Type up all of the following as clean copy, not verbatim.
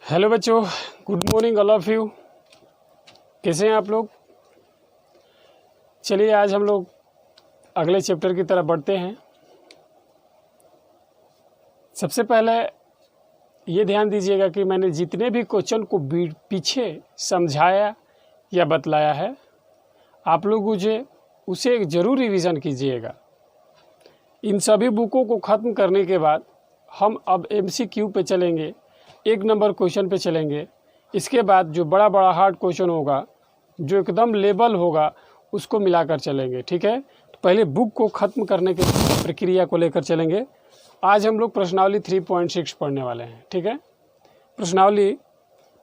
Hello बच्चों, good morning all of you. कैसे हैं आप लोग? चलिए आज हम लोग अगले चैप्टर की तरफ बढ़ते हैं। सबसे पहले ये ध्यान दीजिएगा कि मैंने जितने भी क्वेश्चन को पीछे समझाया या बतलाया है, आप लोग उसे ज़रूर रिवीज़न कीजिएगा। इन सभी बुकों को ख़त्म करने के बाद हम अब MCQ पे चलेंगे, 1 नंबर क्वेश्चन पे चलेंगे। इसके बाद जो बड़ा बड़ा हार्ड क्वेश्चन होगा, जो एकदम लेवल होगा, उसको मिलाकर चलेंगे। ठीक है, तो पहले बुक को ख़त्म करने की प्रक्रिया को लेकर चलेंगे। आज हम लोग प्रश्नावली 3.6 पढ़ने वाले हैं। ठीक है, प्रश्नावली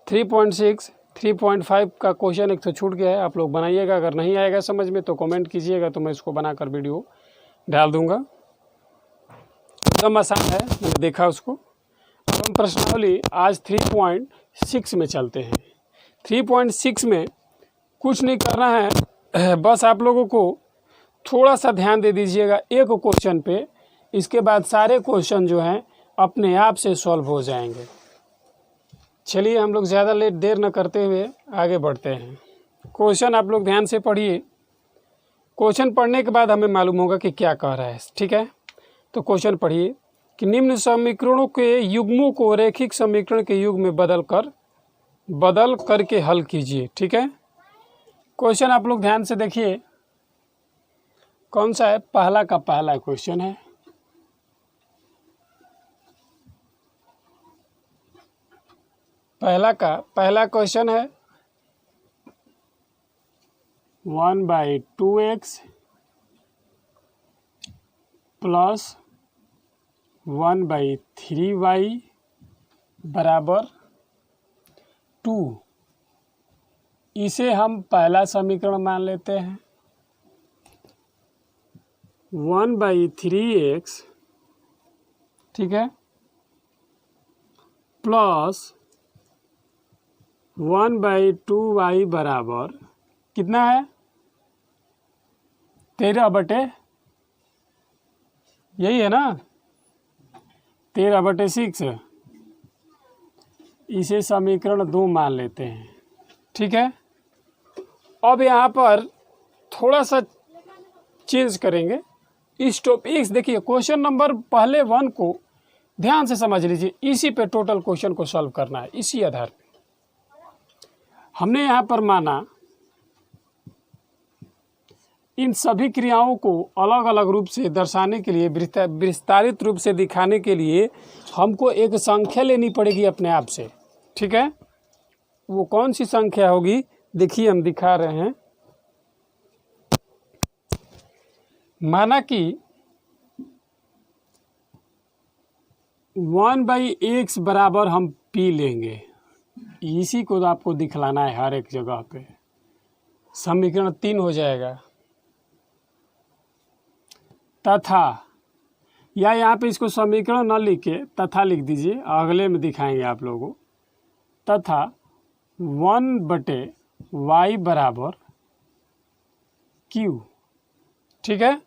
3.6 3.5 का क्वेश्चन एक तो छूट गया है, आप लोग बनाइएगा। अगर नहीं आएगा समझ में तो कमेंट कीजिएगा, तो मैं इसको बनाकर वीडियो डाल दूँगा। एकदम आसान है, मैंने देखा उसको। हम प्रश्नावली आज 3.6 में चलते हैं। 3.6 में कुछ नहीं करना है, बस आप लोगों को थोड़ा सा ध्यान दे दीजिएगा एक क्वेश्चन पे। इसके बाद सारे क्वेश्चन जो हैं अपने आप से सॉल्व हो जाएंगे। चलिए हम लोग ज़्यादा देर न करते हुए आगे बढ़ते हैं। क्वेश्चन आप लोग ध्यान से पढ़िए। क्वेश्चन पढ़ने के बाद हमें मालूम होगा कि क्या कह रहा है। ठीक है, तो क्वेश्चन पढ़िए कि निम्न समीकरणों के युग्मों को रैखिक समीकरण के युग में बदल करके हल कीजिए। ठीक है, क्वेश्चन आप लोग ध्यान से देखिए कौन सा है। पहला का पहला क्वेश्चन है। पहला क्वेश्चन है 1/2x प्लस 1/3y बराबर 2। इसे हम पहला समीकरण मान लेते हैं। 1/3x, ठीक है, प्लस 1/2y बराबर कितना है? 13/, यही है ना, 13/6। इसे समीकरण 2 मान लेते हैं। ठीक है, अब यहाँ पर थोड़ा सा चेंज करेंगे इस टॉपिक। देखिए क्वेश्चन नंबर पहले 1 को ध्यान से समझ लीजिए, इसी पे टोटल क्वेश्चन को सॉल्व करना है। इसी आधार पे हमने यहाँ पर माना इन सभी क्रियाओं को अलग अलग रूप से दर्शाने के लिए, विस्तारित रूप से दिखाने के लिए हमको एक संख्या लेनी पड़ेगी अपने आप से। ठीक है, वो कौन सी संख्या होगी? देखिए हम दिखा रहे हैं। माना कि 1/x बराबर हम p लेंगे। इसी को आपको दिखलाना है हर एक जगह पे। समीकरण 3 हो जाएगा। तथा, या यहाँ पे इसको समीकरण न लिख के तथा लिख दीजिए, अगले में दिखाएंगे आप लोगों को। तथा 1/y बराबर q। ठीक है,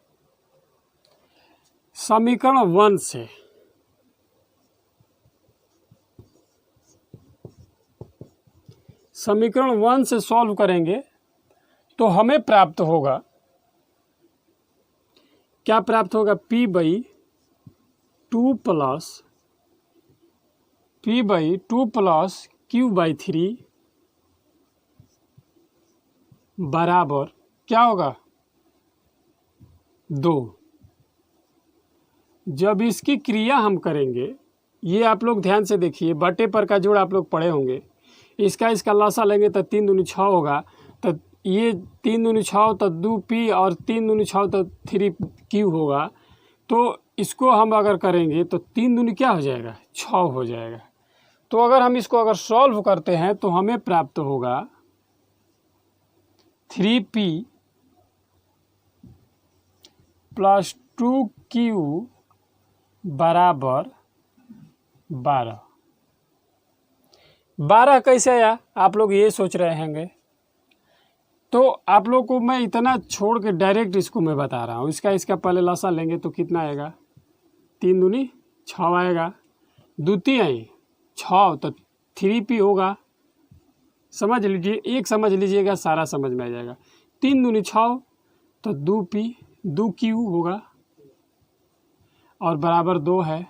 समीकरण 1 से सॉल्व करेंगे तो हमें प्राप्त होगा, क्या प्राप्त होगा? p/2 प्लस q/3 बराबर क्या होगा? 2। जब इसकी क्रिया हम करेंगे, ये आप लोग ध्यान से देखिए, बटे पर का जोड़ आप लोग पढ़े होंगे। इसका लसा लेंगे तो 3 दूनी 6 होगा, तो ये 3 दूनी 6 तो 2p और 3 दूनी 6 तो 3q होगा। तो इसको हम अगर करेंगे तो 3 दूनी क्या हो जाएगा? 6 हो जाएगा। तो अगर हम इसको अगर सॉल्व करते हैं तो हमें प्राप्त होगा 3p प्लस 2q बराबर 12। 12 कैसे आया? आप लोग ये सोच रहे होंगे। तो आप लोग को मैं इतना छोड़ के डायरेक्ट इसको मैं बता रहा हूँ। इसका पहले लसा लेंगे तो कितना आएगा? 3 दूनी 6 आएगा। 2 3 6 तो 3p होगा, समझ लीजिए, एक समझ लीजिएगा, सारा समझ में आ जाएगा। 3 दूनी 6 तो 2p 2q होगा और बराबर 2 है।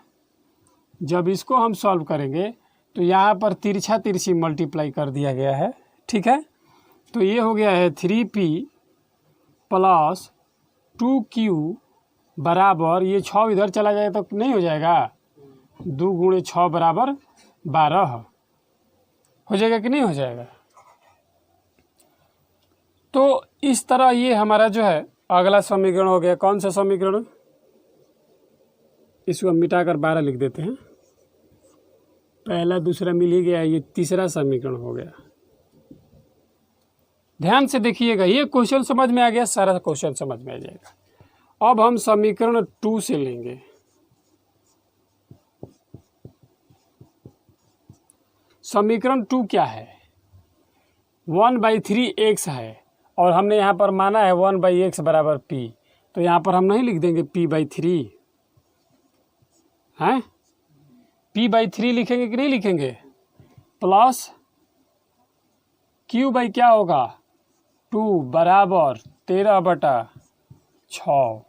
जब इसको हम सॉल्व करेंगे तो यहाँ पर तिरछा तिरछी मल्टीप्लाई कर दिया गया है, ठीक है। तो ये हो गया है 3p प्लस 2q बराबर, ये 6 इधर चला जाए तो नहीं हो जाएगा, 2 गुणे 6 बराबर 12 हो जाएगा कि नहीं हो जाएगा। तो इस तरह ये हमारा जो है अगला समीकरण हो गया। कौन सा समीकरण, इसको हम मिटाकर 12 लिख देते हैं। पहला दूसरा मिल ही गया, ये तीसरा समीकरण हो गया। ध्यान से देखिएगा, ये क्वेश्चन समझ में आ गया, सारा क्वेश्चन समझ में आ जाएगा। अब हम समीकरण 2 से लेंगे। समीकरण 2 क्या है, 1/3x है और हमने यहाँ पर माना है 1/x बराबर p, तो यहाँ पर हम नहीं लिख देंगे p/3 हैं, p/3 लिखेंगे कि नहीं लिखेंगे, प्लस q क्या होगा 2 बराबर 13/6।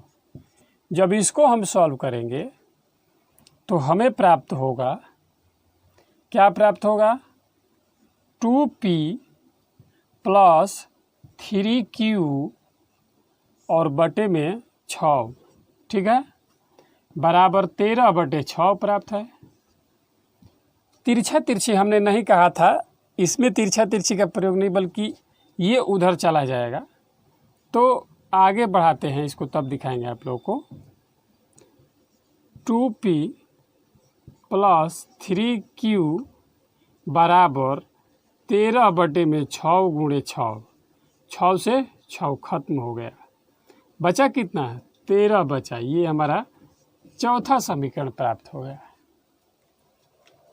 जब इसको हम सॉल्व करेंगे तो हमें प्राप्त होगा, क्या प्राप्त होगा, 2p प्लस 3q और बटे में 6, ठीक है, बराबर 13/6 प्राप्त है। तिरछा तिरछी हमने नहीं कहा था, इसमें तिरछा तिरछी का प्रयोग नहीं, बल्कि ये उधर चला जाएगा। तो आगे बढ़ाते हैं इसको, तब दिखाएंगे आप लोगों को। 2p प्लस 3q बराबर 13/6 गुणे 6, 6 से 6 खत्म हो गया, बचा कितना है, 13 बचा। ये हमारा चौथा समीकरण प्राप्त हो गया।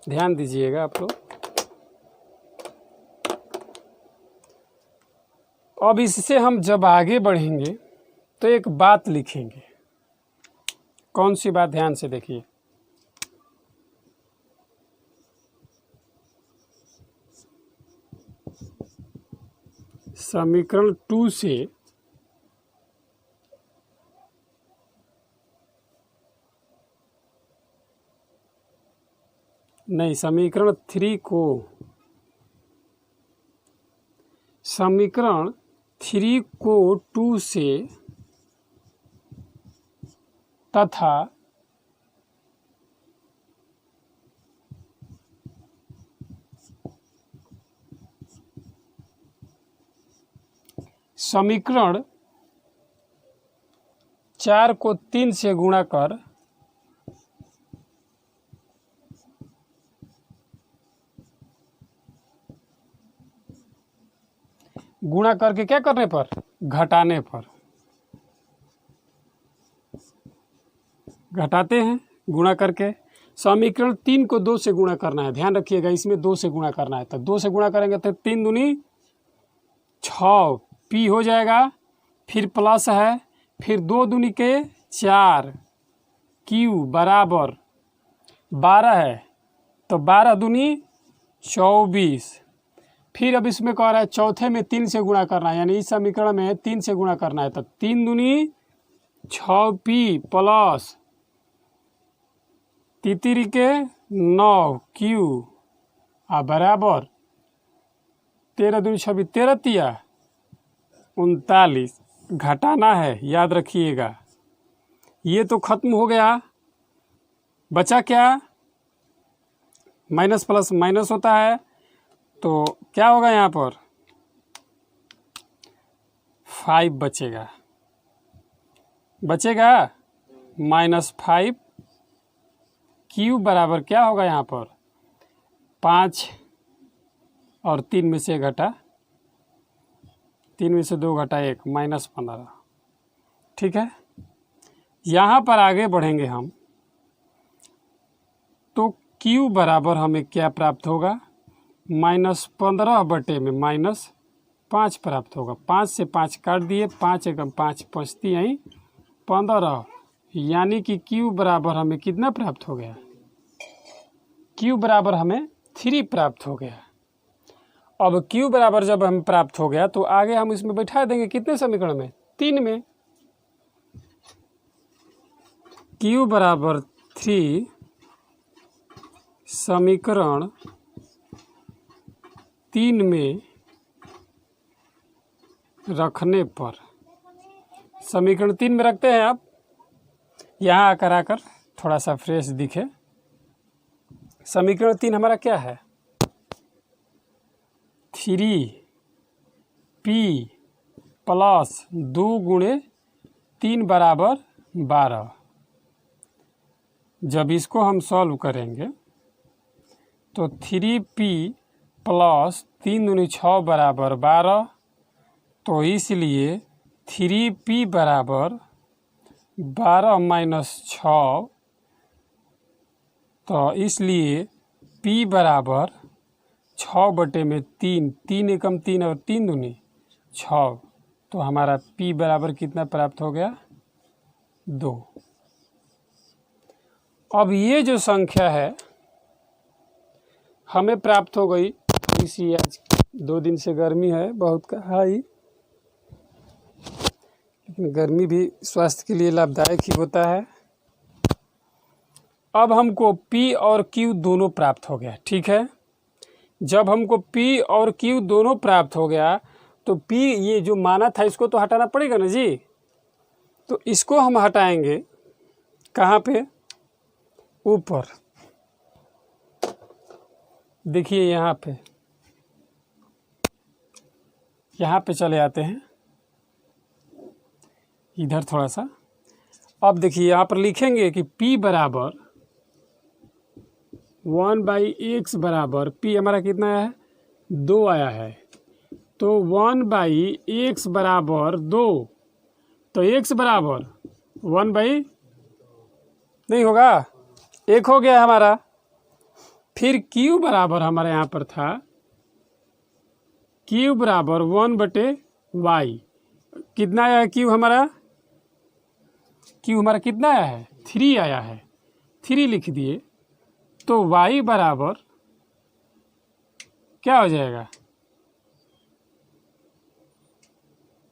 ध्यान दीजिएगा आप लोग। अब इससे हम जब आगे बढ़ेंगे तो एक बात लिखेंगे। कौन सी बात, ध्यान से देखिए। समीकरण 2 से नहीं, समीकरण 3 को, समीकरण 3 को 2 से तथा समीकरण 4 को 3 से गुणा कर गुणा करके क्या करने पर, घटाने पर, घटाते हैं गुणा करके। समीकरण 3 को 2 से गुणा करना है, ध्यान रखिएगा, इसमें 2 से गुणा करना है। तो 2 से गुणा करेंगे तो 3 दूनी 6 p हो जाएगा, फिर प्लस है, फिर 2 दूनी के 4 q बराबर 12 है, तो 12 दूनी 24। फिर अब इसमें कह रहा है चौथे में 3 से गुणा करना है, यानी इस समीकरण में 3 से गुणा करना है। तो 3 दूनी 6p प्लस तितरी के 9q बराबर 13 दूनी 26, 13 तिया 39, घटाना है, याद रखिएगा। ये तो खत्म हो गया, बचा क्या, माइनस प्लस माइनस होता है, तो क्या होगा यहाँ पर 5 बचेगा, -5 q बराबर क्या होगा यहाँ पर 5 और 3 में से घटा, 3 में से 2 घटा 1, -15, ठीक है। यहाँ पर आगे बढ़ेंगे हम, तो q बराबर हमें क्या प्राप्त होगा, -15 बटे में -5 प्राप्त होगा। 5 से 5 काट दिए, 5 एकम 5 पचती आई 15, यानी कि q बराबर हमें कितना प्राप्त हो गया, q बराबर हमें 3 प्राप्त हो गया। अब q बराबर जब हम प्राप्त हो गया तो आगे हम इसमें बैठा देंगे कितने समीकरण में, 3 में। q बराबर 3 समीकरण 3 में रखने पर, समीकरण 3 में रखते हैं आप, यहाँ आकर थोड़ा सा फ्रेश दिखे। समीकरण 3 हमारा क्या है, 3p प्लस 2 गुणे 3 बराबर 12। जब इसको हम सॉल्व करेंगे तो 3p प्लस 3 दूनी 6 बराबर 12, तो इसलिए 3p बराबर 12 माइनस 6, तो इसलिए p बराबर 6/3, 3 एकम 3 और 3 दूनी 6, तो हमारा p बराबर कितना प्राप्त हो गया, 2। अब ये जो संख्या है हमें प्राप्त हो गई। इसी आज 2 दिन से गर्मी है बहुत हाई, लेकिन गर्मी भी स्वास्थ्य के लिए लाभदायक ही होता है। अब हमको P और Q दोनों प्राप्त हो गया, ठीक है। जब हमको P और Q दोनों प्राप्त हो गया तो P ये जो माना था इसको तो हटाना पड़ेगा ना जी, तो इसको हम हटाएंगे कहाँ पे, ऊपर। देखिए यहाँ पे चले आते हैं इधर थोड़ा सा। अब देखिए यहाँ पर लिखेंगे कि P बराबर 1/x बराबर, P हमारा कितना है, 2 आया है, तो 1/x बराबर 2, तो x बराबर 1/ नहीं होगा, 1 हो गया हमारा। फिर q बराबर हमारे यहाँ पर था, q बराबर 1/y, कितना आया है q हमारा, q हमारा कितना आया है, 3 आया है, 3 लिख दिए। तो y बराबर क्या हो जाएगा,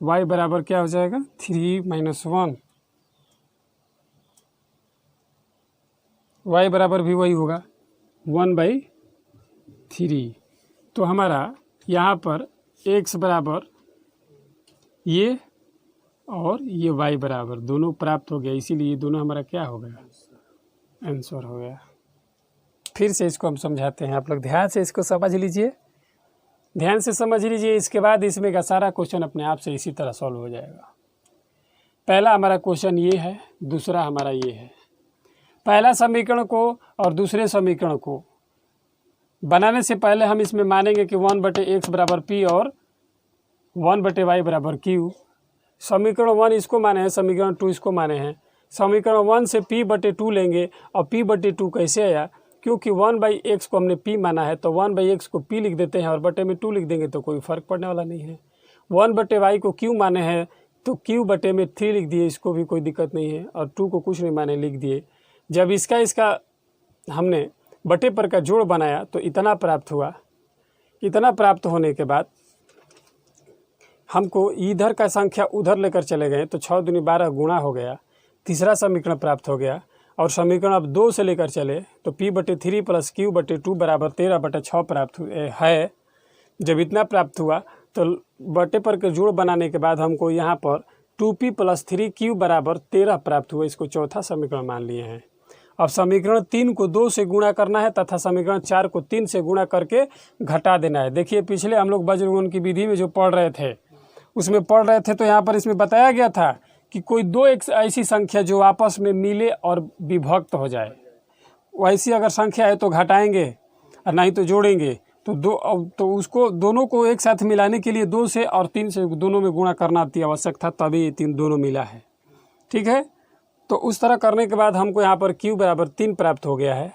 y बराबर क्या हो जाएगा, 3 - 1, y बराबर भी वही होगा 1/3। तो हमारा यहाँ पर x बराबर ये और ये y बराबर दोनों प्राप्त हो गया, इसीलिए दोनों हमारा क्या हो गया, आंसर हो गया। फिर से इसको हम समझाते हैं, आप लोग ध्यान से इसको समझ लीजिए, ध्यान से समझ लीजिए। इसके बाद इसमें का सारा क्वेश्चन अपने आप से इसी तरह सॉल्व हो जाएगा। पहला हमारा क्वेश्चन ये है, दूसरा हमारा ये है। पहला समीकरण को और दूसरे समीकरण को बनाने से पहले हम इसमें मानेंगे कि 1/x बराबर p और 1/y बराबर q। समीकरण 1 इसको माने हैं, समीकरण 2 इसको माने हैं। समीकरण 1 से p/2 लेंगे, और p/2 कैसे आया, क्योंकि 1/x को हमने p माना है, तो 1/x को p लिख देते हैं और बटे में 2 लिख देंगे तो कोई फ़र्क पड़ने वाला नहीं है। 1/y को q माने हैं तो q/3 लिख दिए, इसको भी कोई दिक्कत नहीं है, और 2 को कुछ नहीं माने लिख दिए। जब इसका हमने बटे पर का जोड़ बनाया तो इतना प्राप्त हुआ। इतना प्राप्त होने के बाद हमको इधर का संख्या उधर लेकर चले गए, तो 6 दूनी 12 गुणा हो गया, तीसरा समीकरण प्राप्त हो गया। और समीकरण अब 2 से लेकर चले तो p/3 प्लस q/2 बराबर 13/6 प्राप्त है। जब इतना प्राप्त हुआ तो बटे पर के जोड़ बनाने के बाद हमको यहाँ पर 2p + 3q बराबर 13 प्राप्त हुआ। इसको चौथा समीकरण मान लिए हैं। अब समीकरण 3 को 2 से गुणा करना है तथा समीकरण 4 को 3 से गुणा करके घटा देना है। देखिए पिछले हम लोग वज्रगुणन की विधि में जो पढ़ रहे थे उसमें पढ़ रहे थे, तो यहाँ पर इसमें बताया गया था कि कोई 2 एक ऐसी संख्या जो आपस में मिले और विभक्त हो जाए, वैसी अगर संख्या है तो घटाएंगे और नहीं तो जोड़ेंगे। तो उसको दोनों को एक साथ मिलाने के लिए 2 से और 3 से दोनों में गुणा करना अति आवश्यक था, तभी ये 3 दोनों मिला है। ठीक है, तो उस तरह करने के बाद हमको यहाँ पर q बराबर 3 प्राप्त हो गया है।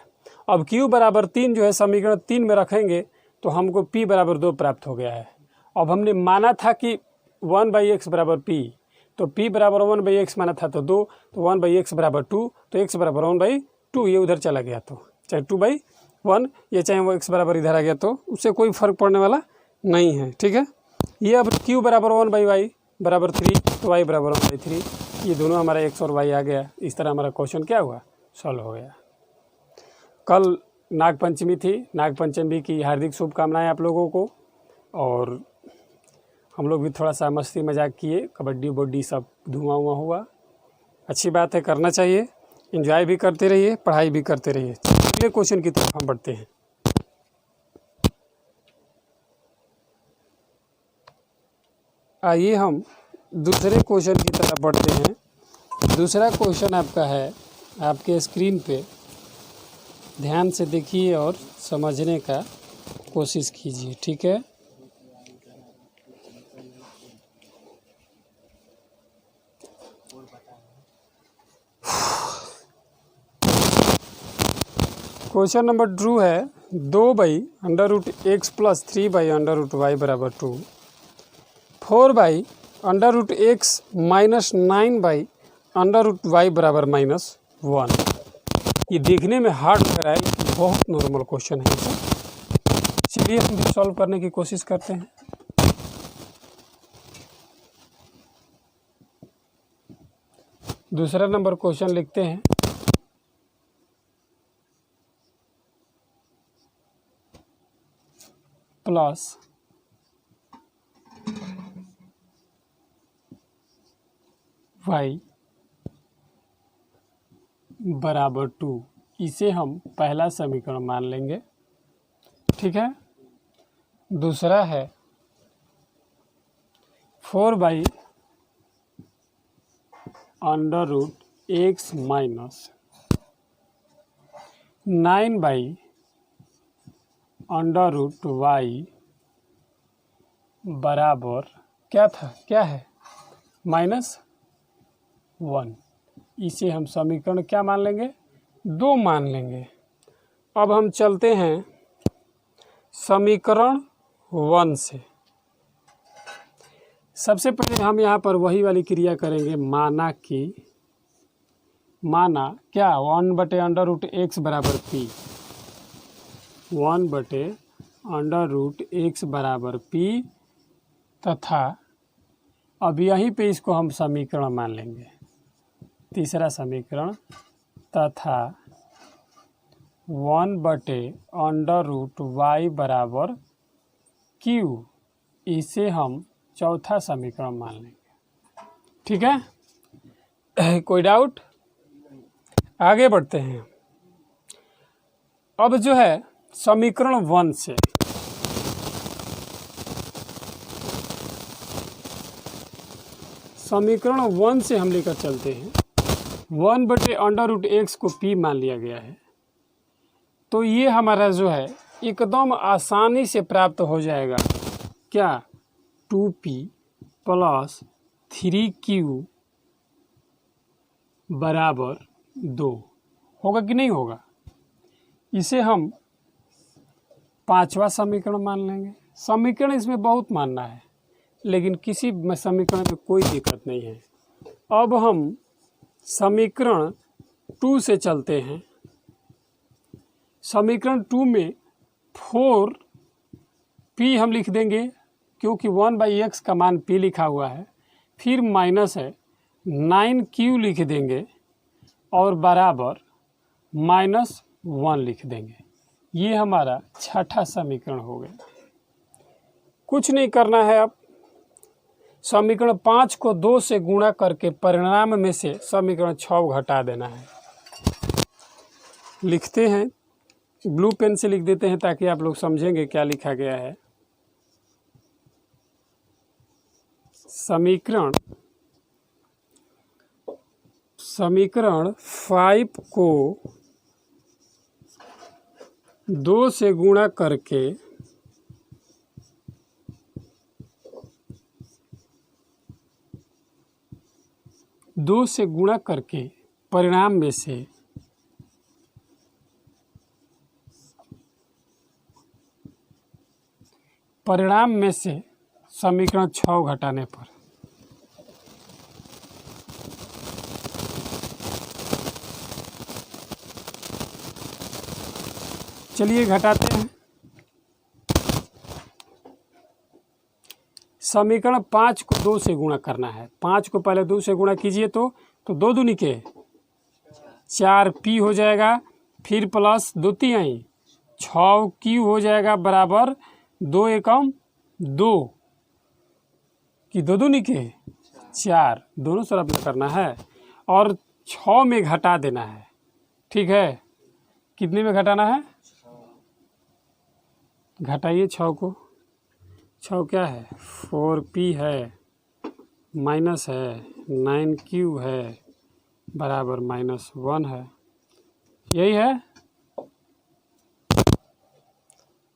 अब q बराबर 3 जो है समीकरण 3 में रखेंगे तो हमको p बराबर 2 प्राप्त हो गया है। अब हमने माना था कि 1/x बराबर p, तो p बराबर 1/x माना था तो 2, तो 1/x बराबर 2, तो x बराबर 1/2, ये उधर चला गया तो चाहे 2/2 1, ये चाहे वो x बराबर इधर आ गया तो उससे कोई फर्क पड़ने वाला नहीं है। ठीक है, ये अब q बराबर 1/y बराबर 3, तो y बराबर 1/3, ये दोनों हमारा x और y आ गया। इस तरह हमारा क्वेश्चन क्या हुआ, सॉल्व हो गया। कल नागपंचमी थी, नागपंचमी की हार्दिक शुभकामनाएं आप लोगों को। और हम लोग भी थोड़ा सा मस्ती मजाक किए, कबड्डी उबड्डी सब धुआं हुआ हुआ। अच्छी बात है, करना चाहिए, एंजॉय भी करते रहिए, पढ़ाई भी करते रहिए। अगले क्वेश्चन की तरफ हम बढ़ते हैं। आइए हम दूसरे क्वेश्चन की तरफ बढ़ते हैं। दूसरा क्वेश्चन आपका है आपके स्क्रीन पे, ध्यान से देखिए और समझने का कोशिश कीजिए। ठीक है, क्वेश्चन नंबर 2 है 2/√x + 3/√y बराबर 2, 4/√x - 9/√y बराबर -1। ये देखने में हार्ड लग रहा है, लेकिन बहुत नॉर्मल क्वेश्चन है। चलिए हम भी सॉल्व करने की कोशिश करते हैं। दूसरा नंबर क्वेश्चन लिखते हैं। प्लस y बराबर 2, इसे हम पहला समीकरण मान लेंगे। ठीक है, दूसरा है 4/√x - 9/√y बराबर क्या था, क्या है, -1। इसे हम समीकरण क्या मान लेंगे, 2 मान लेंगे। अब हम चलते हैं समीकरण 1 से। सबसे पहले हम यहाँ पर वही वाली क्रिया करेंगे, माना क्या 1/√x बराबर p, 1/√x बराबर p, तथा अब यहीं पे इसको हम समीकरण मान लेंगे, तीसरा समीकरण, तथा 1/√y बराबर q, इसे हम चौथा समीकरण मान लेंगे। ठीक है, कोई डाउट? आगे बढ़ते हैं। अब जो है समीकरण 1 से हम लेकर चलते हैं। 1/√x को p मान लिया गया है, तो ये हमारा जो है एकदम आसानी से प्राप्त हो जाएगा। क्या, 2p + 3q बराबर 2 होगा कि नहीं होगा। इसे हम पांचवा समीकरण मान लेंगे। समीकरण इसमें बहुत मानना है, लेकिन किसी समीकरण में कोई दिक्कत नहीं है। अब हम समीकरण 2 से चलते हैं। समीकरण 2 में 4p हम लिख देंगे, क्योंकि 1/x का मान p लिखा हुआ है, फिर माइनस है 9q लिख देंगे और बराबर -1 लिख देंगे। ये हमारा छठा समीकरण हो गया। कुछ नहीं करना है। अब समीकरण 5 को 2 से गुणा करके परिणाम में से समीकरण 6 घटा देना है। लिखते हैं, ब्लू पेन से लिख देते हैं ताकि आप लोग समझेंगे क्या लिखा गया है। समीकरण 5 को 2 से गुणा करके परिणाम में से समीकरण 6 घटाने पर चलिए घटाते हैं। समीकरण 5 को 2 से गुणा करना है। 5 को पहले 2 से गुणा कीजिए तो 2 दूनी के 4 पी हो जाएगा, फिर प्लस 2 तिहाई 6 क्यू हो जाएगा बराबर 2 एकम 2 कि 2 दूनी के 4, दोनों तरफ में करना है और 6 में घटा देना है। ठीक है, कितने में घटाना है? घटाइए 6 को। 6 क्या है? 4p है, माइनस है 9q है बराबर -1 है। यही है,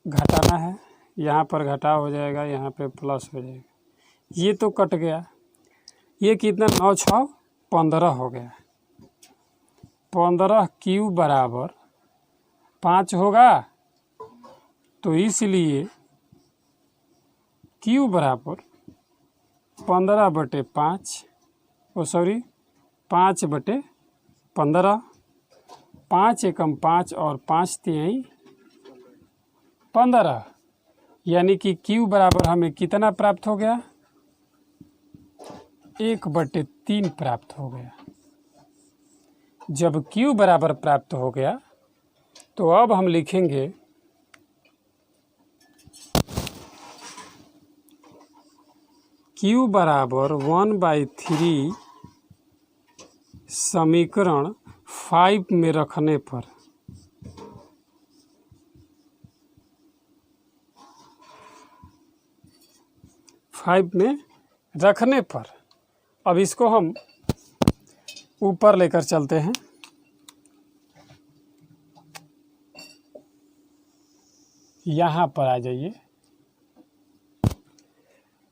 घटाना है। यहाँ पर घटाव हो जाएगा, यहाँ पे प्लस हो जाएगा। ये तो कट गया। ये कितना? 9 6 15 हो गया। 15q बराबर 5 होगा, तो इसलिए q बराबर 15/5 5/15, 5 एकम 5 और 5 तिहाई 15, यानी कि q बराबर हमें कितना प्राप्त हो गया? 1/3 प्राप्त हो गया। जब q बराबर प्राप्त हो गया तो अब हम लिखेंगे q बराबर 1/3 समीकरण 5 में रखने पर अब इसको हम ऊपर लेकर चलते हैं। यहाँ पर आ जाइए,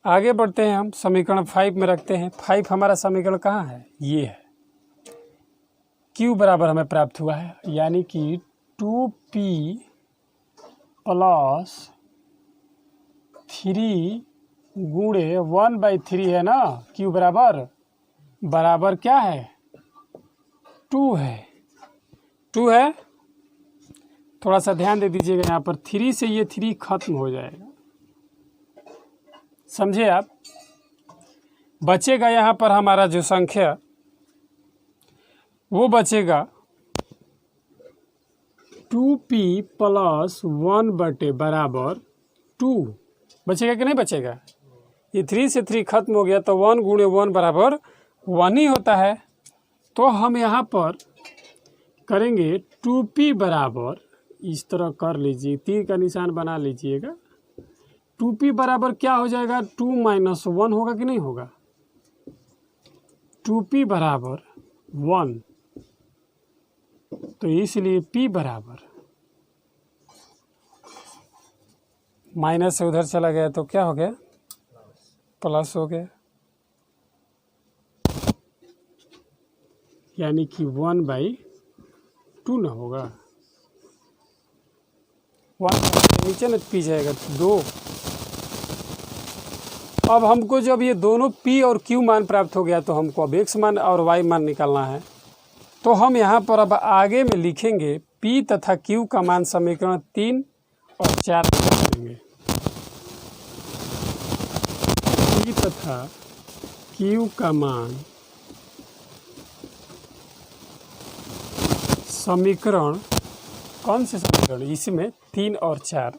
आगे बढ़ते हैं। हम समीकरण 5 में रखते हैं। 5 हमारा समीकरण कहाँ है? ये है। q बराबर हमें प्राप्त हुआ है, यानी कि 2p + 3 गुणे 1/3 है ना। q बराबर क्या है? 2 है। 2 है। थोड़ा सा ध्यान दे दीजिएगा, यहाँ पर 3 से ये 3 खत्म हो जाएगा। समझे आप? बचेगा यहाँ पर हमारा जो संख्या वो बचेगा 2p + 1 बराबर 2। बचेगा कि नहीं बचेगा? ये 3 से 3 खत्म हो गया, तो 1 गुणे 1 बराबर 1 ही होता है। तो हम यहाँ पर करेंगे 2p बराबर, इस तरह कर लीजिए, तीर का निशान बना लीजिएगा। 2p बराबर क्या हो जाएगा? 2 - 1 होगा कि नहीं होगा? 2p बराबर 1, तो इसलिए p बराबर माइनस से उधर चला गया तो क्या हो गया? प्लस हो गया, यानी कि 1/2 ना होगा। 1 नीचे न पी जाएगा 2। अब हमको जब ये दोनों p और q मान प्राप्त हो गया तो हमको अब x मान और y मान निकालना है। तो हम यहाँ पर अब आगे में लिखेंगे p तथा q का मान समीकरण 3 और 4 में लिखेंगे। p तथा q का मान समीकरण, कौन से समीकरण? इसमें 3 और 4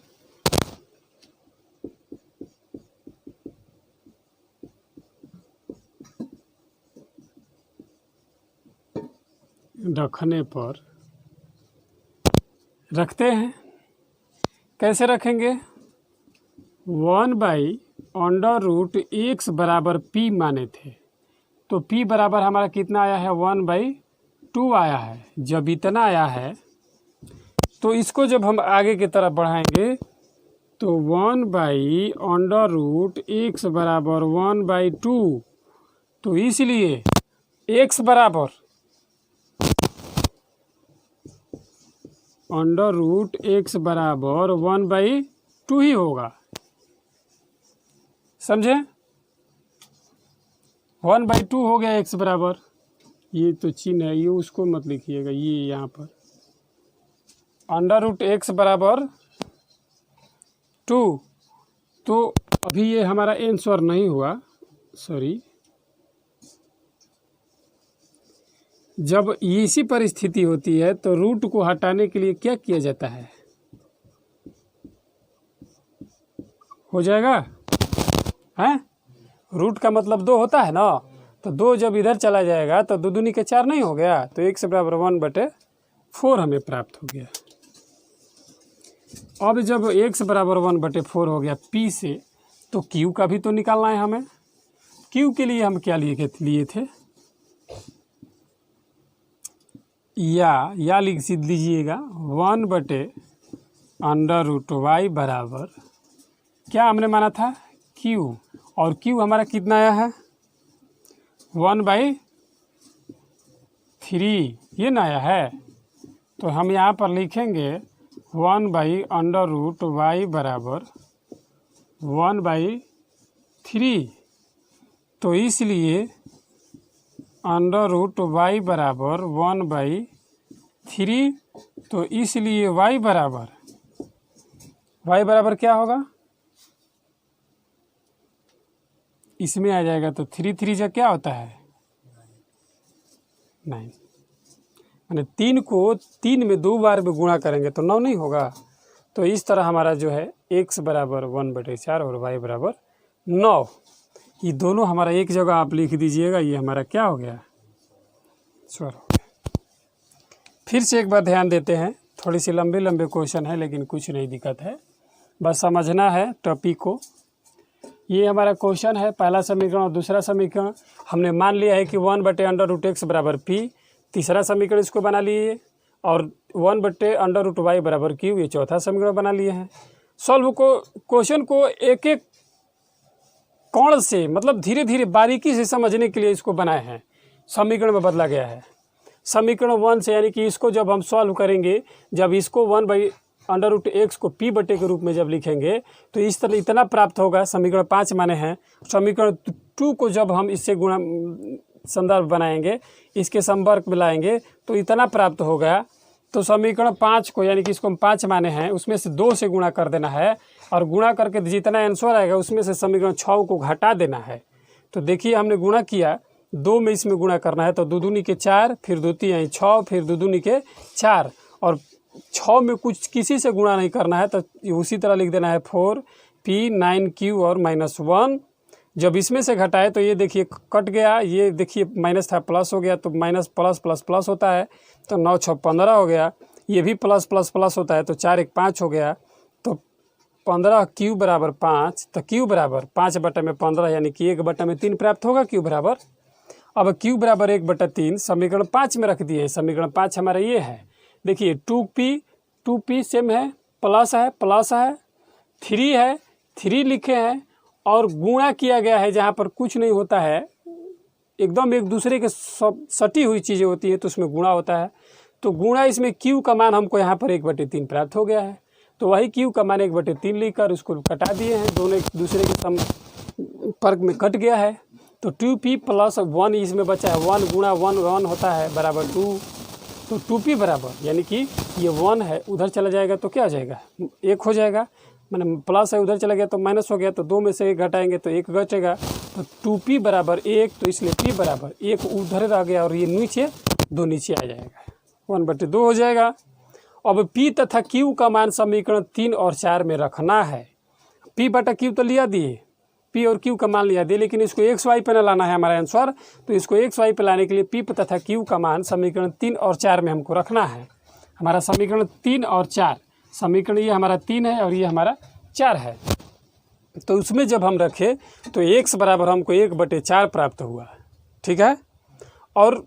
रखने पर रखते हैं। कैसे रखेंगे? 1/√x बराबर p माने थे, तो p बराबर हमारा कितना आया है? 1/2 आया है। जब इतना आया है तो इसको जब हम आगे की तरफ बढ़ाएंगे तो 1/√x बराबर 1/2, तो इसलिए x बराबर √x बराबर 1/2 ही होगा। समझे? 1/2 हो गया x बराबर। ये तो चिन्ह है, ये उसको मत लिखिएगा, ये यहाँ पर अंडर रूट x बराबर 2। तो अभी ये हमारा आंसर नहीं हुआ, सॉरी। जब इसी परिस्थिति होती है तो रूट को हटाने के लिए क्या किया जाता है? हो जाएगा हैं? रूट का मतलब 2 होता है ना, तो 2 जब इधर चला जाएगा तो 2 दूनी के 4 नहीं हो गया, तो x बराबर 1/4 हमें प्राप्त हो गया। अब जब x बराबर 1/4 हो गया p से, तो q का भी तो निकालना है हमें। q के लिए हम क्या लिए थे? या लिख लीजिएगा 1/√y बराबर क्या हमने माना था? q, और q हमारा कितना आया है? 1/3 ये ना आया है। तो हम यहाँ पर लिखेंगे 1/√y बराबर 1/3। तो इसलिए अंडर√y बराबर 1/3। तो इसलिए y बराबर क्या होगा? इसमें आ जाएगा तो 3 जा क्या होता है? 9। मैंने 3 को 3 में 2 बार में गुणा करेंगे तो 9 नहीं होगा। तो इस तरह हमारा जो है x बराबर 1/4 और y बराबर 9, ये दोनों हमारा एक जगह आप लिख दीजिएगा। ये हमारा क्या हो गया? स्वर हो गया। फिर से एक बार ध्यान देते हैं, थोड़ी सी लंबे क्वेश्चन है लेकिन कुछ नहीं दिक्कत है, बस समझना है टॉपिक को। ये हमारा क्वेश्चन है, पहला समीकरण और दूसरा समीकरण हमने मान लिया है कि 1/√x बराबर p। तीसरा समीकरण इसको बना लिए, और 1/√y बराबर q, ये चौथा समीकरण बना लिए हैं। सॉल्व को क्वेश्चन को एक एक कोण से, मतलब धीरे धीरे बारीकी से समझने के लिए इसको बनाए हैं, समीकरण में बदला गया है। समीकरण 1 से, यानी कि इसको जब हम सॉल्व करेंगे, जब इसको 1/√x को p बटे के रूप में जब लिखेंगे तो इस तरह इतना प्राप्त होगा। समीकरण 5 माने हैं। समीकरण 2 को जब हम इससे गुणा संदर्भ बनाएंगे, इसके संपर्क में लाएंगे तो इतना प्राप्त होगा। तो समीकरण 5 को, यानी कि इसको हम 5 माने हैं, उसमें से 2 से गुणा कर देना है, और गुणा करके जितना आंसर आएगा उसमें से समीकरण 6 को घटा देना है। तो देखिए हमने गुणा किया, 2 में इसमें गुणा करना है तो 2 दूनी के 4, फिर 2 तिहाई 6, फिर 2 दूनी के 4, और 6 में कुछ किसी से गुणा नहीं करना है तो उसी तरह लिख देना है 4p 9q और -1। जब इसमें से घटाए तो ये देखिए कट गया, ये देखिए माइनस था प्लस हो गया, तो माइनस प्लस प्लस प्लस होता है तो 9 6 15 हो गया। ये भी प्लस प्लस प्लस होता है तो 4 1 5 हो गया, तो 15q बराबर 5। तो q बराबर 5/15, यानी कि 1/3 प्राप्त होगा q बराबर। अब q बराबर 1/3 समीकरण 5 में रख दिए हैं। समीकरण 5 हमारा ये है, देखिए 2p सेम है, प्लस है 3 है, 3 लिखे हैं, और गुणा किया गया है जहाँ पर कुछ नहीं होता है, एकदम एक दूसरे के सटी हुई चीज़ें होती हैं तो उसमें गुणा होता है। तो गुणा, इसमें q का मान हमको यहाँ पर 1/3 प्राप्त हो गया है। तो वही q का मान 1/3 लिखकर उसको कटा दिए हैं, दोनों एक दूसरे के संपर्क में कट गया है। तो 2p + 1 इसमें बचा है, 1 गुणा 1 होता है बराबर 2। तो 2p बराबर, यानी कि ये 1 है, उधर चला जाएगा तो क्या हो जाएगा? 1 हो जाएगा। मैंने प्लस है, उधर चला गया तो माइनस हो गया, तो 2 में से 1 घटाएंगे तो 1 घटेगा। तो 2p बराबर 1, तो इसलिए p बराबर 1 उधर रह गया, और ये नीचे 2 नीचे आ जाएगा, 1/2 हो जाएगा। अब p तथा q का मान समीकरण 3 और 4 में रखना है। p/q तो लिया दिए, p और q का मान लिया दिए, लेकिन इसको xy पे न लाना है हमारा आंसर। तो इसको xy पे लाने के लिए p तथा q का मान समीकरण 3 और 4 में हमको रखना है। हमारा समीकरण 3 और 4, समीकरण ये हमारा 3 है और ये हमारा 4 है। तो उसमें जब हम रखें तो x बराबर हमको 1/4 प्राप्त हुआ, ठीक है। और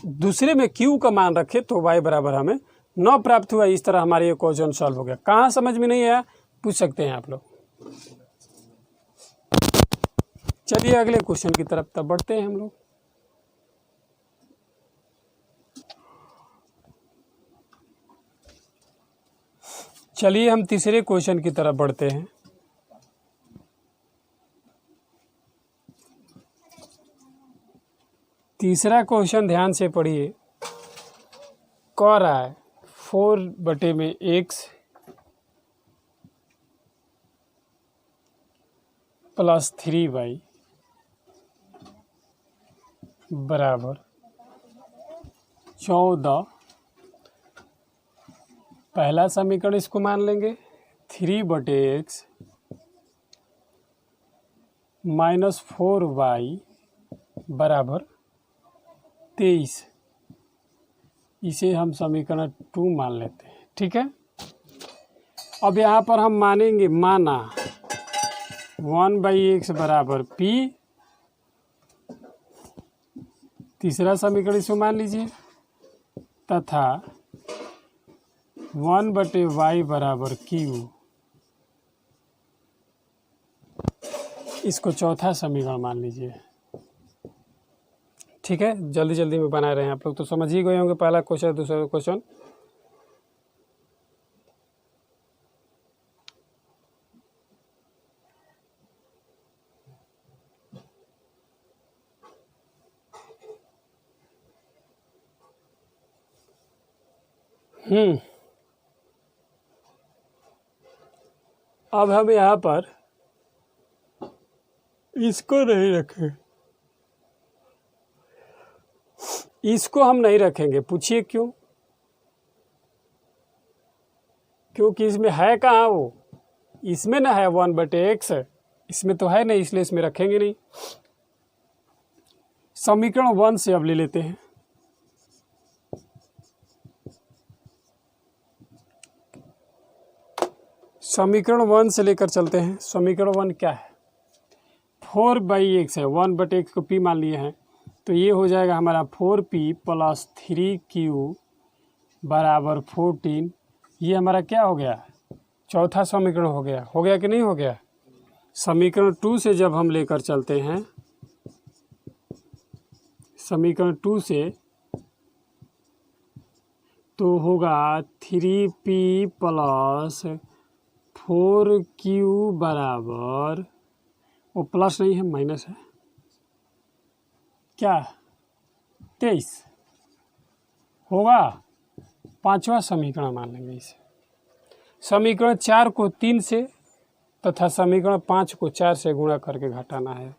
दूसरे में q का मान रखे तो y बराबर हमें 9 प्राप्त हुआ। इस तरह हमारे ये क्वेश्चन सॉल्व हो गया। कहाँ समझ में नहीं आया पूछ सकते हैं आप लोग। चलिए अगले क्वेश्चन की तरफ तब बढ़ते हैं हम लोग। चलिए हम तीसरे क्वेश्चन की तरफ बढ़ते हैं। तीसरा क्वेश्चन ध्यान से पढ़िए। कह रहा है 4/x प्लस 3y बराबर 14। पहला समीकरण इसको मान लेंगे 3/x माइनस 4y बराबर 23। इसे हम समीकरण 2 मान लेते हैं। ठीक है, अब यहाँ पर हम मानेंगे, माना 1/x बराबर p। तीसरा समीकरण इसको मान लीजिए, तथा 1/y बराबर q। इसको चौथा समीकरण मान लीजिए। ठीक है, जल्दी जल्दी में बना रहे हैं आप लोग, तो समझ ही गए होंगे पहला क्वेश्चन दूसरा क्वेश्चन। अब हम यहाँ पर इसको नहीं रखें, इसको हम नहीं रखेंगे। पूछिए क्यों? क्योंकि इसमें है कहाँ वो, इसमें ना है 1/x, इसमें तो है नहीं, इसलिए इसमें रखेंगे नहीं। समीकरण 1 से अब ले लेते हैं। समीकरण 1 से लेकर चलते हैं। समीकरण 1 क्या है? 4/x है, 1/x को p मान लिए हैं, तो ये हो जाएगा हमारा 4p प्लस 3q बराबर 14। ये हमारा क्या हो गया? चौथा समीकरण हो गया। हो गया कि नहीं हो गया? समीकरण 2 से जब हम लेकर चलते हैं, समीकरण 2 से तो होगा 3p प्लस 4q बराबर, वो प्लस नहीं है माइनस है, क्या 23 होगा। पांचवा समीकरण मान लेंगे इसे। समीकरण 4 को 3 से तथा समीकरण 5 को 4 से गुणा करके घटाना है।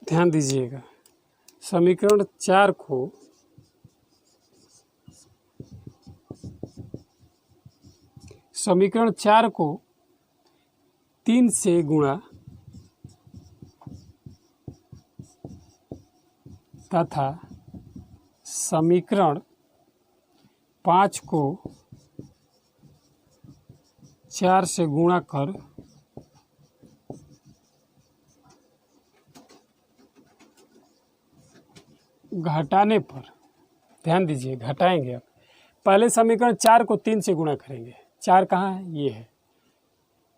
ध्यान दीजिएगा, समीकरण 4 को समीकरण 4 को 3 से गुणा तथा समीकरण 5 को 4 से गुणा कर घटाने पर, ध्यान दीजिए घटाएंगे। अब पहले समीकरण 4 को 3 से गुणा करेंगे। 4 कहाँ है? ये है,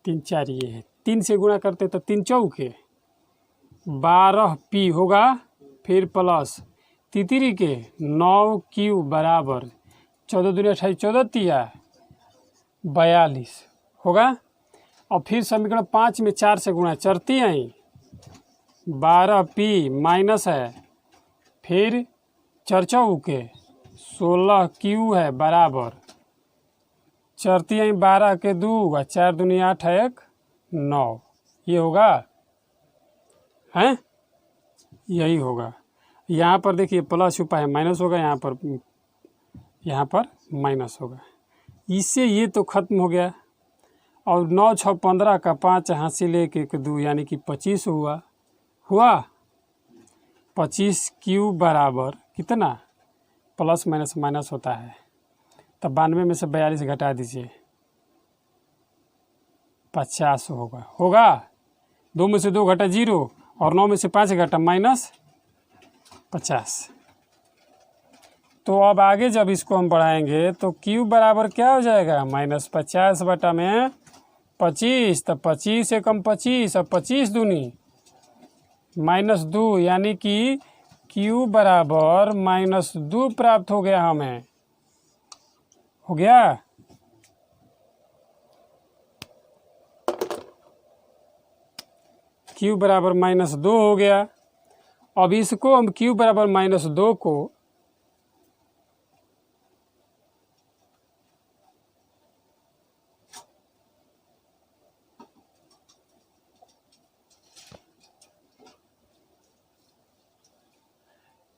3 4 ये है। 3 से गुणा करते तो 3 चौके 12p होगा, फिर प्लस तितरी के 9q बराबर 14 दूनी 28, 14 तिया 42 होगा। और फिर समीकरण 5 में 4 से गुणा, चरती आई 12p माइनस है, फिर चरचौ के 16q है बराबर, चरती आई 12 के 2 और 4 दूनी 8 है 1 9। ये होगा, हैं? यही होगा। यहाँ पर देखिए प्लस छुपा है, माइनस होगा, यहाँ पर माइनस होगा। इससे ये तो खत्म हो गया। और 9 6 15 का 5 यहाँ से लेके 2 यानी कि 25 हुआ। 25q बराबर कितना? प्लस माइनस माइनस होता है, तब 92 में से 42 घटा दीजिए, 50 होगा। 2 में से 2 घटा 0 और 9 में से 5 घटा -50। तो अब आगे जब इसको हम बढ़ाएंगे तो q बराबर क्या हो जाएगा? -50 बटा में 25, तो 25 से कम 25 और 25 दूनी -2, यानी कि q बराबर -2 प्राप्त हो गया हमें। हो गया? q बराबर -2 हो गया। अब इसको हम q बराबर -2 को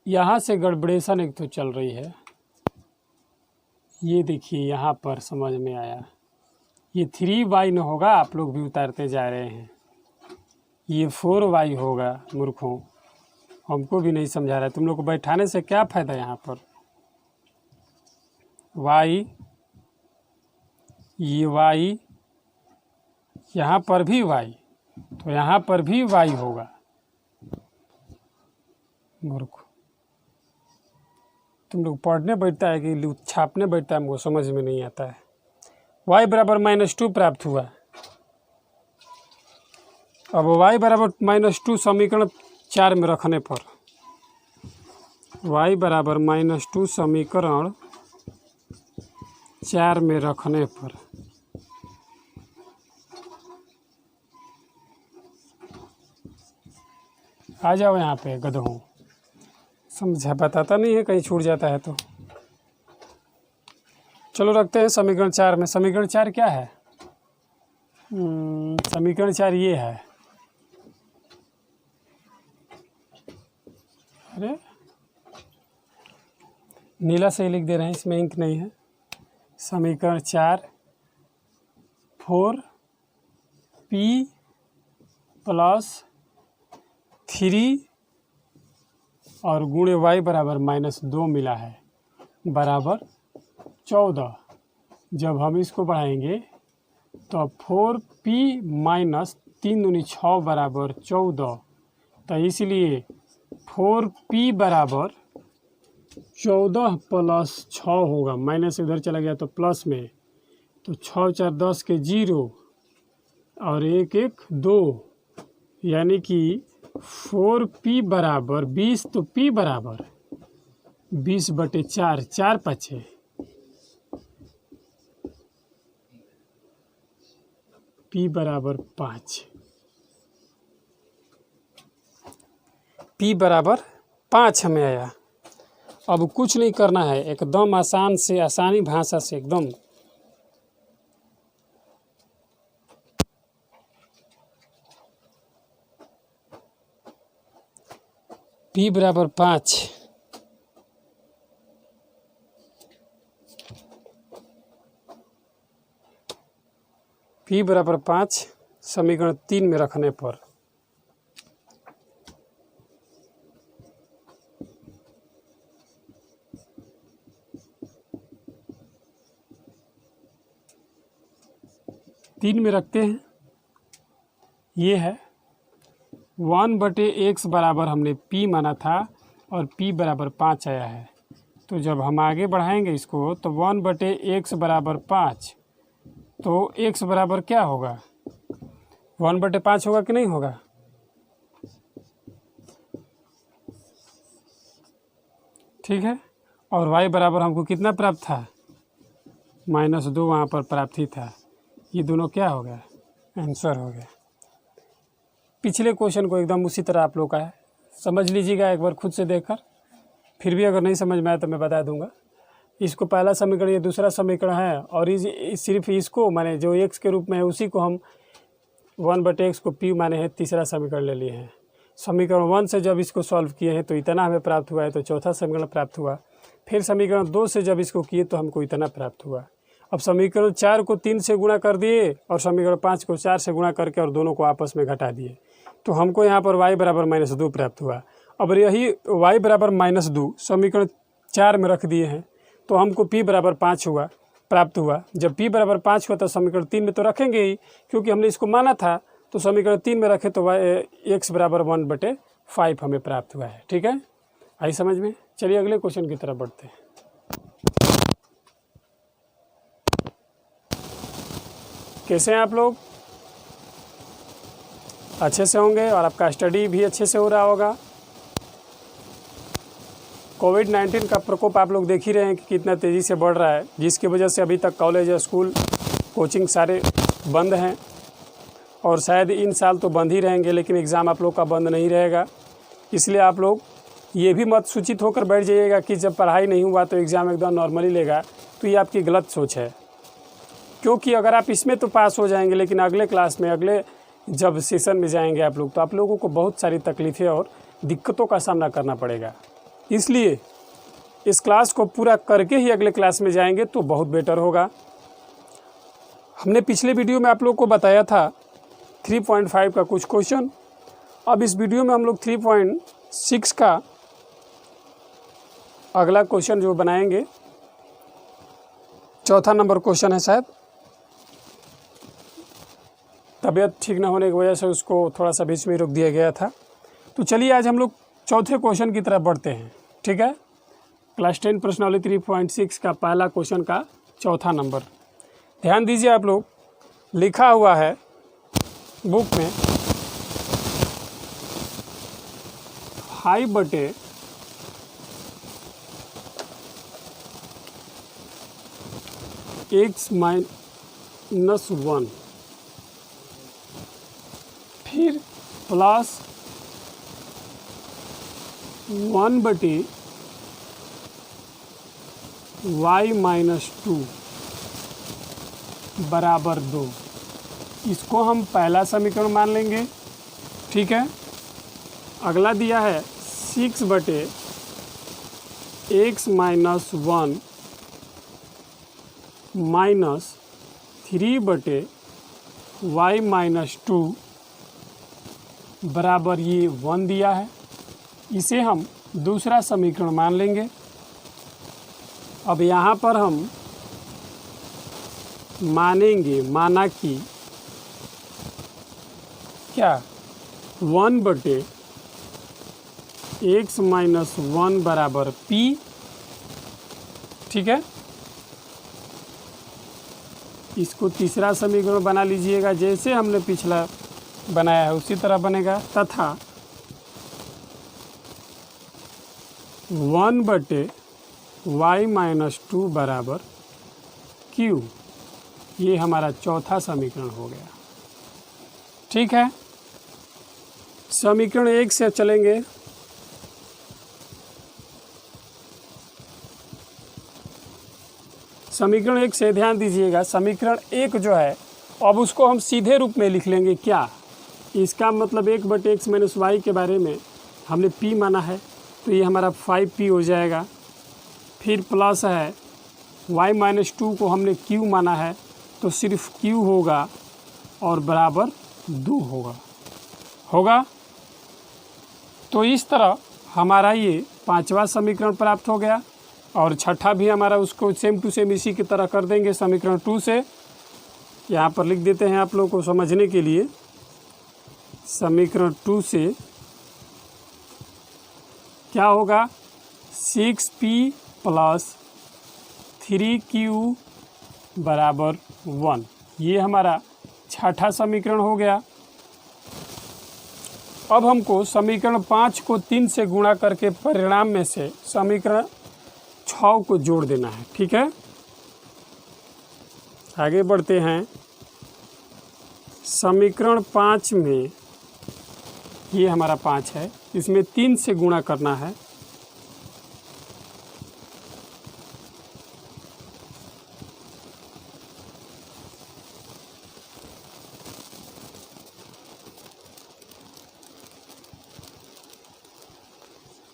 यहाँ से गड़बड़ेशन एक तो चल रही है। ये देखिए यहाँ पर समझ में आया, ये 3y न होगा, आप लोग भी उतारते जा रहे हैं, ये 4y होगा। मूर्खों, हमको भी नहीं समझा रहा है। तुम लोग को बैठाने से क्या फ़ायदा। यहाँ पर y, ये y, यहाँ पर भी y, तो यहाँ पर भी y होगा। मूर्ख, तुम लोग पढ़ने बैठता है कि छापने बैठता है, हमको समझ में नहीं आता है। y बराबर -2 प्राप्त हुआ। अब y बराबर -2 समीकरण 4 में रखने पर, y बराबर -2 समीकरण 4 में रखने पर आ जाओ यहाँ पे गधों, समझा बताता नहीं है, कहीं छूट जाता है तो। चलो रखते हैं समीकरण 4 में। समीकरण 4 क्या है? समीकरण 4 ये है। अरे नीला से ही लिख दे रहे हैं, इसमें इंक नहीं है। समीकरण 4 4p + 3 और गुणे y बराबर -2 मिला है, बराबर 14। जब हम इसको बढ़ाएंगे तो 4p - 3 दूनी 6 बराबर 14। तो इसलिए 4p बराबर 14 + 6 होगा। माइनस इधर चला गया तो प्लस में, तो 6 4 10 के 0 और 1 1 2, यानी कि 4p बराबर 20। तो p बराबर 20/4, 4 5 p बराबर 5, p बराबर 5 हमें आया। अब कुछ नहीं करना है, एकदम आसान से आसानी भाषा से एकदम p बराबर 5, p बराबर 5 समीकरण 3 में रखने पर तीन में रखते हैं। ये है 1/x बराबर हमने p माना था और p बराबर 5 आया है। तो जब हम आगे बढ़ाएंगे इसको तो 1/x बराबर 5, तो x बराबर क्या होगा? 1/5 होगा कि नहीं होगा? ठीक है। और y बराबर हमको कितना प्राप्त था? -2 वहाँ पर प्राप्त ही था। ये दोनों क्या हो गया? आंसर हो गया। पिछले क्वेश्चन को एकदम उसी तरह आप लोग का है, समझ लीजिएगा एक बार खुद से देखकर। फिर भी अगर नहीं समझ में आया तो मैं बता दूंगा। इसको पहला समीकरण, ये दूसरा समीकरण है, और सिर्फ इसको माने जो x के रूप में है उसी को हम 1/x को p माने हैं, तीसरा समीकरण ले लिए हैं। समीकरण 1 से जब इसको सॉल्व किए हैं तो इतना हमें प्राप्त हुआ है, तो चौथा समीकरण प्राप्त हुआ। फिर समीकरण 2 से जब इसको किए तो हमको इतना प्राप्त हुआ। अब समीकरण 4 को 3 से गुणा कर दिए और समीकरण 5 को 4 से गुणा करके और दोनों को आपस में घटा दिए, तो हमको यहाँ पर y बराबर -2 प्राप्त हुआ। अब यही y बराबर -2 समीकरण 4 में रख दिए हैं, तो हमको p बराबर 5 हुआ प्राप्त हुआ। जब p बराबर 5 हुआ तो समीकरण 3 में तो रखेंगे ही, क्योंकि हमने इसको माना था। तो समीकरण 3 में रखे तो x बराबर 1/5 हमें प्राप्त हुआ है। ठीक है, आई समझ में। चलिए अगले क्वेश्चन की तरफ बढ़ते हैं। कैसे हैं आप लोग? अच्छे से होंगे और आपका स्टडी भी अच्छे से हो रहा होगा। कोविड-19 का प्रकोप आप लोग देख ही रहे हैं कि कितना तेज़ी से बढ़ रहा है, जिसकी वजह से अभी तक कॉलेज, स्कूल, कोचिंग सारे बंद हैं और शायद इन साल तो बंद ही रहेंगे, लेकिन एग्ज़ाम आप लोग का बंद नहीं रहेगा। इसलिए आप लोग ये भी मत सूचित होकर बैठ जाइएगा कि जब पढ़ाई नहीं हुआ तो एग्ज़ाम एकदम नॉर्मली लेगा, तो ये आपकी गलत सोच है। क्योंकि अगर आप इसमें तो पास हो जाएंगे, लेकिन अगले क्लास में, अगले जब सेशन में जाएंगे आप लोग, तो आप लोगों को बहुत सारी तकलीफ़ें और दिक्कतों का सामना करना पड़ेगा। इसलिए इस क्लास को पूरा करके ही अगले क्लास में जाएंगे तो बहुत बेटर होगा। हमने पिछले वीडियो में आप लोग को बताया था 3.5 का कुछ क्वेश्चन। अब इस वीडियो में हम लोग 3.6 का अगला क्वेश्चन जो बनाएंगे, चौथा नंबर क्वेश्चन है। शायद तबीयत ठीक ना होने की वजह से उसको थोड़ा सा बीच में रोक दिया गया था। तो चलिए आज हम लोग चौथे क्वेश्चन की तरफ बढ़ते हैं। ठीक है, क्लास 10 प्रश्नावली 3.6 का पहला क्वेश्चन का चौथा नंबर। ध्यान दीजिए आप लोग, लिखा हुआ है बुक में हाई बटे x-1 फिर प्लस 1 बटे y-2 बराबर 2। इसको हम पहला समीकरण मान लेंगे। ठीक है, अगला दिया है 6 बटे x-1 माइनस 3 बटे y-2 बराबर ये 1 दिया है। इसे हम दूसरा समीकरण मान लेंगे। अब यहाँ पर हम मानेंगे, माना कि क्या 1 बटे x-1 बराबर p। ठीक है, इसको तीसरा समीकरण बना लीजिएगा, जैसे हमने पिछला बनाया है उसी तरह बनेगा। तथा 1 बटे y-2 बराबर q। ये हमारा चौथा समीकरण हो गया। ठीक है, समीकरण 1 से चलेंगे। समीकरण 1 से ध्यान दीजिएगा, समीकरण 1 जो है अब उसको हम सीधे रूप में लिख लेंगे। क्या इसका मतलब 1 बटे x माइनस वाई के बारे में हमने p माना है, तो ये हमारा 5p हो जाएगा। फिर प्लस है y-2 को हमने q माना है, तो सिर्फ q होगा और बराबर 2 होगा। तो इस तरह हमारा ये पांचवा समीकरण प्राप्त हो गया। और छठा भी हमारा उसको सेम टू सेम इसी की तरह कर देंगे समीकरण 2 से। यहाँ पर लिख देते हैं आप लोगों को समझने के लिए। समीकरण 2 से क्या होगा, 6p प्लस 3q बराबर 1। ये हमारा छठा समीकरण हो गया। अब हमको समीकरण 5 को 3 से गुणा करके परिणाम में से समीकरण 6 को जोड़ देना है। ठीक है, आगे बढ़ते हैं। समीकरण 5 में ये हमारा 5 है, इसमें 3 से गुणा करना है।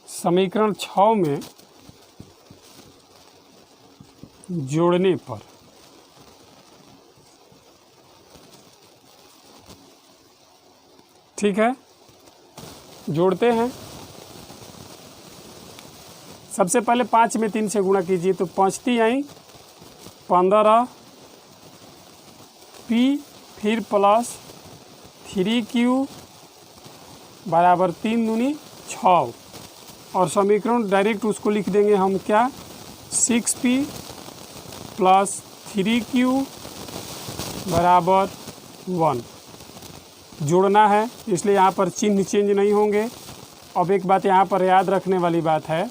समीकरण 6 में जोड़ने पर ठीक है, जोड़ते हैं। सबसे पहले 5 में 3 से गुणा कीजिए, तो 5 आई 15p, फिर प्लस 3q बराबर 3 दूनी 6। और समीकरण डायरेक्ट उसको लिख देंगे हम क्या, 6p प्लस 3q बराबर 1। जोड़ना है इसलिए यहाँ पर चिन्ह चेंज नहीं होंगे। अब एक बात यहाँ पर याद रखने वाली बात है,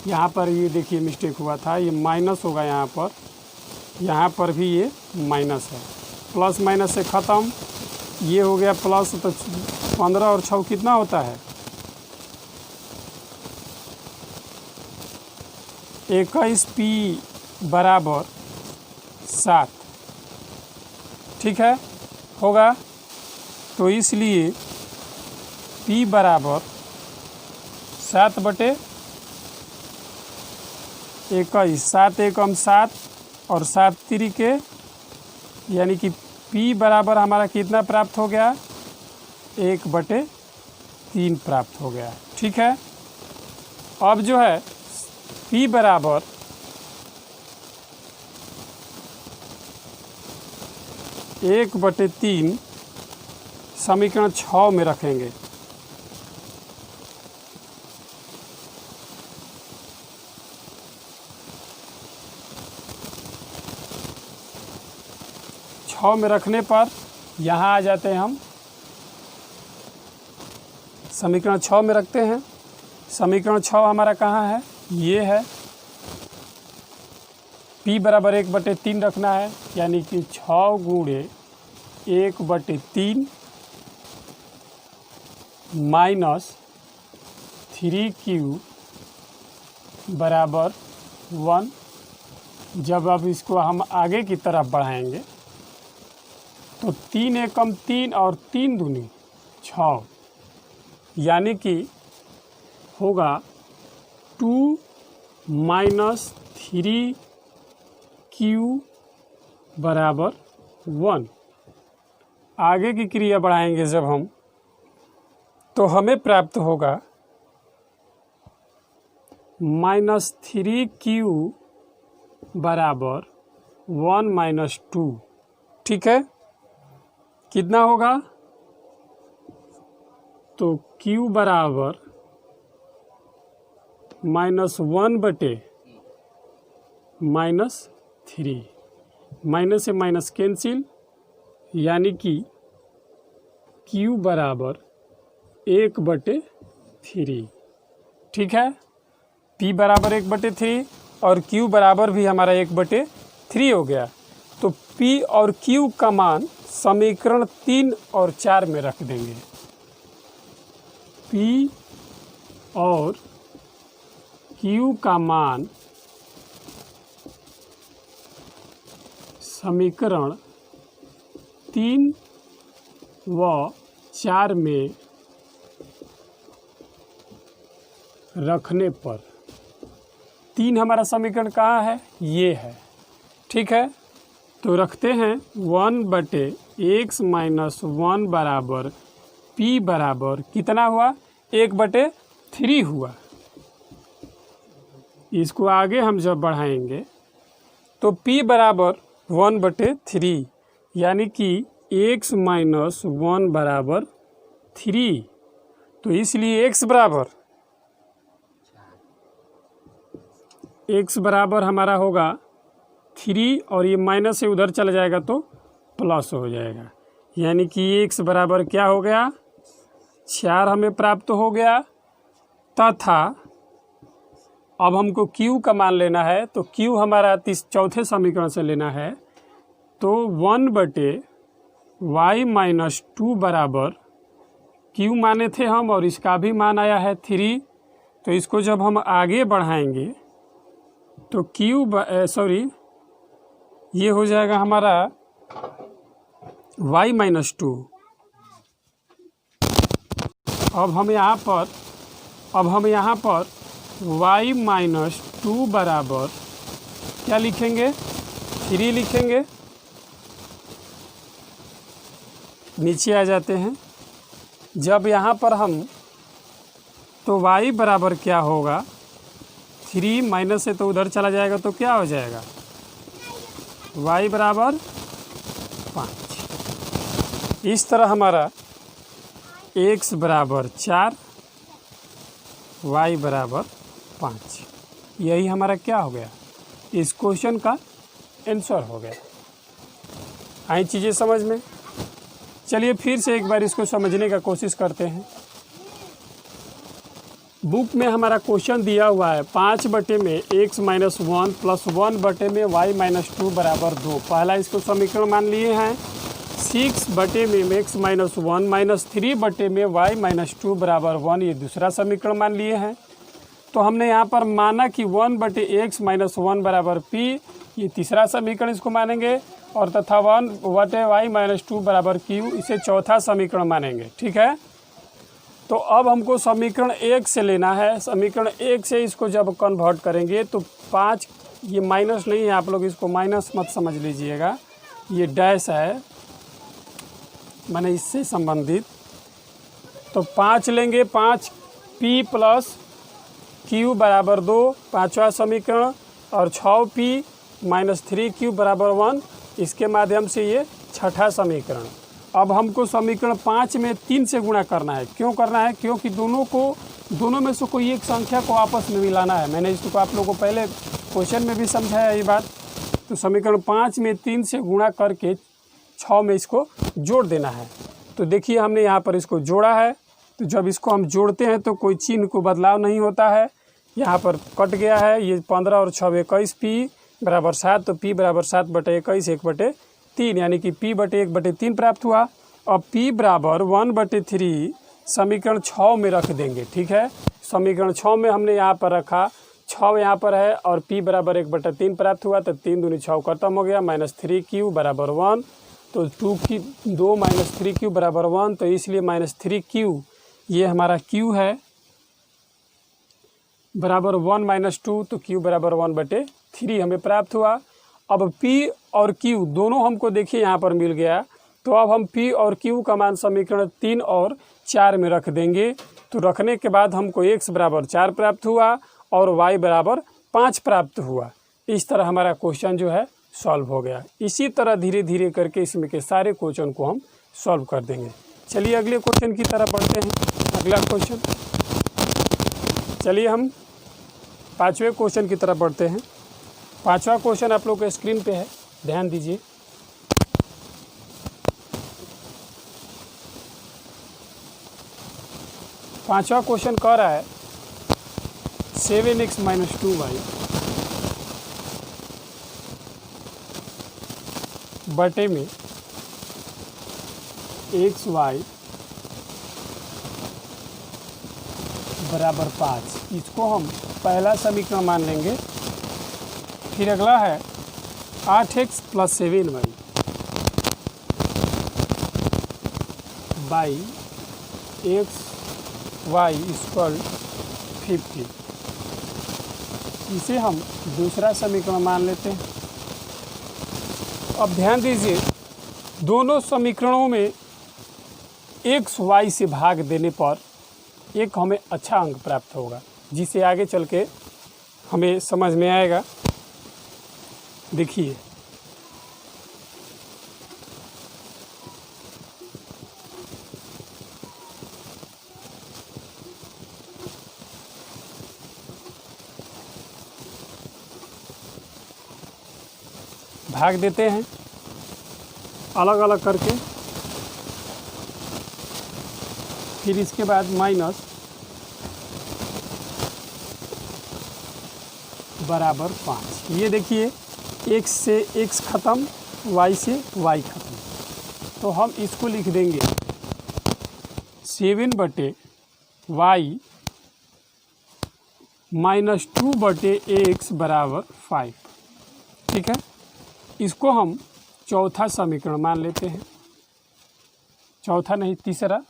यहाँ पर ये देखिए मिस्टेक हुआ था, ये माइनस होगा यहाँ पर भी ये माइनस है। प्लस माइनस से ख़त्म, ये हो गया प्लस, तो 15 और 6 कितना होता है, 21p बराबर 7। ठीक है, होगा। तो इसलिए p बराबर 7/, 21, 7 एकम 7 और 7 तिरिके, यानी कि P बराबर हमारा कितना प्राप्त हो गया, 1/3 प्राप्त हो गया। ठीक है, अब जो है P बराबर 1/3 समीकरण 6 में रखेंगे। में रखने पर यहाँ आ जाते हैं हम, समीकरण 6 में रखते हैं। समीकरण 6 हमारा कहाँ है, ये है। P बराबर 1/3 रखना है, यानी कि 6 गुणे 1/3 माइनस 3Q बराबर 1। जब अब इसको हम आगे की तरफ बढ़ाएंगे तो 3 एकम 3 और 3 दूनी 6, यानी कि होगा 2 माइनस 3Q बराबर 1। आगे की क्रिया बढ़ाएंगे जब हम, तो हमें प्राप्त होगा -3Q बराबर 1 - 2। ठीक है, कितना होगा, तो Q बराबर -1/-3, माइनस से माइनस कैंसिल, यानी कि Q बराबर 1/3। ठीक है, P बराबर 1/3 और Q बराबर भी हमारा 1/3 हो गया। तो P और Q का मान समीकरण 3 और 4 में रख देंगे। P और Q का मान समीकरण 3 व 4 में रखने पर, 3 हमारा समीकरण कहाँ है, ये है। ठीक है, तो रखते हैं 1/x - 1 बराबर P बराबर कितना हुआ, 1/3 हुआ। इसको आगे हम जब बढ़ाएंगे तो P बराबर 1/3, यानी कि x - 1 बराबर 3। तो इसलिए x बराबर हमारा होगा 3, और ये माइनस से उधर चला जाएगा तो प्लस हो जाएगा, यानी कि x बराबर क्या हो गया, 4 हमें प्राप्त हो गया। तथा अब हमको Q का मान लेना है, तो Q हमारा चौथे समीकरण से लेना है। तो 1/y - 2 बराबर Q माने थे हम, और इसका भी मान आया है 3। तो इसको जब हम आगे बढ़ाएंगे तो ये हो जाएगा हमारा y - 2। अब हम यहाँ पर y - 2 बराबर क्या लिखेंगे, 3 लिखेंगे। नीचे आ जाते हैं, जब यहाँ पर हम, तो y बराबर क्या होगा, 3 माइनस से तो उधर चला जाएगा तो क्या हो जाएगा, y बराबर 5। इस तरह हमारा x बराबर 4, y बराबर 5, यही हमारा क्या हो गया, इस क्वेश्चन का आंसर हो गया। आई चीज़ें समझ में। चलिए फिर से एक बार इसको समझने का कोशिश करते हैं। बुक में हमारा क्वेश्चन दिया हुआ है 5/x - 1 प्लस 1/y - 2 बराबर 2। पहला इसको समीकरण मान लिए हैं। 6/x - 1 -3/y - 2 बराबर 1, ये दूसरा समीकरण मान लिए हैं। तो हमने यहाँ पर माना कि 1/x - 1 बराबर P, ये तीसरा समीकरण इसको मानेंगे, और तथा 1/y - 2 बराबर Q, इसे चौथा समीकरण मानेंगे। ठीक है, तो अब हमको समीकरण 1 से लेना है। समीकरण 1 से इसको जब कन्वर्ट करेंगे तो 5, ये माइनस नहीं है, आप लोग इसको माइनस मत समझ लीजिएगा, ये डैश है, मैंने इससे संबंधित। तो 5 लेंगे, 5 p प्लस q बराबर 2 पाँचवा समीकरण, और 6p माइनस 3q बराबर 1, इसके माध्यम से ये छठा समीकरण। अब हमको समीकरण 5 में 3 से गुणा करना है। क्यों करना है? क्योंकि दोनों में से कोई एक संख्या को आपस में मिलाना है। मैंने इसको आप लोगों को पहले क्वेश्चन में भी समझाया ये बात। तो समीकरण 5 में 3 से गुणा करके 6 में इसको जोड़ देना है। तो देखिए हमने यहाँ पर इसको जोड़ा है। तो जब इसको हम जोड़ते हैं तो कोई चिन्ह को बदलाव नहीं होता है, यहाँ पर कट गया है। ये 15 और 6 21, p बराबर 7, तो p बराबर 7/21 1/3, यानी कि p/1/3 प्राप्त हुआ। अब p बराबर 1/3 समीकरण 6 में रख देंगे। ठीक है, समीकरण 6 में हमने यहाँ पर रखा, 6 यहाँ पर है, और p बराबर 1/3 प्राप्त हुआ। तो 3 दूनी 6 खत्म हो गया, -3q बराबर 1। तो 2 माइनस 3q बराबर 1, तो इसलिए -3q ये हमारा q है बराबर 1 - 2, तो q बराबर 1/3 हमें प्राप्त हुआ। अब p और q दोनों हमको देखिए यहाँ पर मिल गया। तो अब हम p और q का मान समीकरण 3 और 4 में रख देंगे। तो रखने के बाद हमको x बराबर 4 प्राप्त हुआ और y बराबर 5 प्राप्त हुआ। इस तरह हमारा क्वेश्चन जो है सॉल्व हो गया। इसी तरह धीरे धीरे करके इसमें के सारे क्वेश्चन को हम सॉल्व कर देंगे। चलिए अगले क्वेश्चन की तरफ बढ़ते हैं। अगला क्वेश्चन, चलिए हम 5वें क्वेश्चन की तरफ बढ़ते हैं। 5वां क्वेश्चन आप लोग के स्क्रीन पे है, ध्यान दीजिए। पांचवा क्वेश्चन कह रहा है 7x - 2y बटे में xy बराबर 5। इसको हम पहला समीकरण मान लेंगे। फिर अगला है 8x + 7y बाई xy = 50। इसे हम दूसरा समीकरण मान लेते हैं। अब ध्यान दीजिए, दोनों समीकरणों में x y से भाग देने पर एक हमें अच्छा अंक प्राप्त होगा, जिसे आगे चल के हमें समझ में आएगा। देखिए, भाग देते हैं अलग अलग करके, फिर इसके बाद माइनस बराबर 5। ये देखिए, x से x ख़त्म, y से y ख़त्म। तो हम इसको लिख देंगे 7/y - 2/x बराबर 5। ठीक है, इसको हम चौथा समीकरण मान लेते हैं। चौथा नहीं, तीसरा।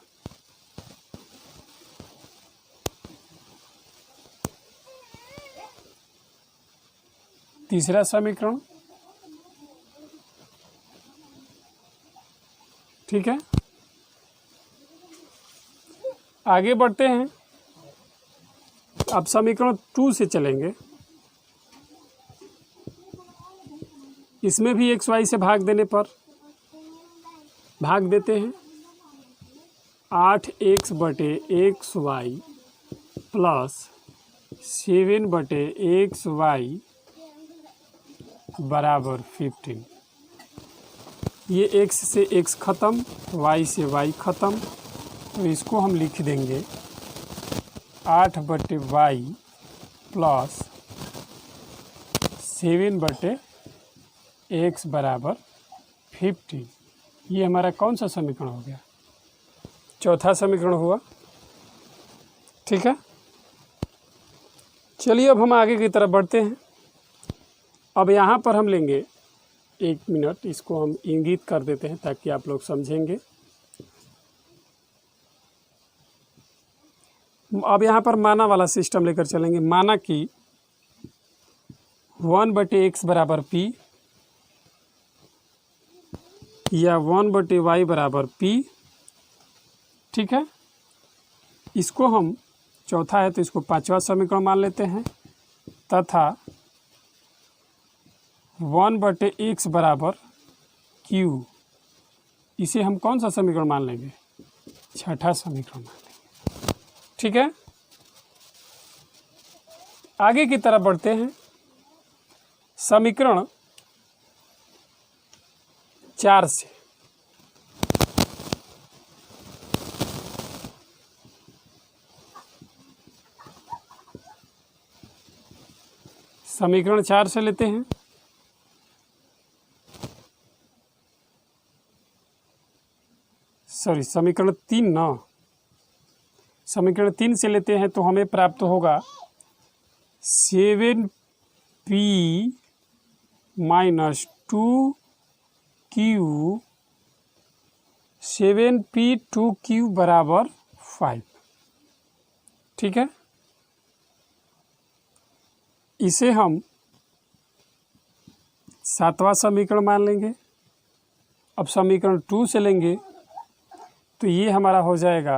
तीसरा समीकरण। ठीक है, आगे बढ़ते हैं। अब समीकरण 2 से चलेंगे। इसमें भी एक्स वाई से भाग देने पर भाग देते हैं 8x बटे XY प्लस 7 बटे XY बराबर 15। ये x से x ख़त्म, y से y ख़त्म, तो इसको हम लिख देंगे 8 बटे y प्लस 7 बटे x बराबर 15। ये हमारा कौन सा समीकरण हो गया? चौथा समीकरण हुआ। ठीक है, चलिए अब हम आगे की तरफ बढ़ते हैं। अब यहाँ पर हम लेंगे, 1 मिनट, इसको हम इंगित कर देते हैं ताकि आप लोग समझेंगे। अब यहाँ पर माना वाला सिस्टम लेकर चलेंगे। माना कि 1/x बराबर p या 1/y बराबर p, ठीक है। इसको हम, चौथा है तो इसको पांचवा समीकरण मान लेते हैं, तथा 1/x बराबर q, इसे हम कौन सा समीकरण मान लेंगे? छठा समीकरण मान लेंगे, ठीक है। आगे की तरफ बढ़ते हैं। समीकरण 4 से समीकरण 4 से लेते हैं। सॉरी, समीकरण 3 ना, समीकरण 3 से लेते हैं तो हमें प्राप्त होगा 7p minus 2q, 7p 2q बराबर 5, ठीक है। इसे हम सातवां समीकरण मान लेंगे। अब समीकरण 2 से लेंगे तो ये हमारा हो जाएगा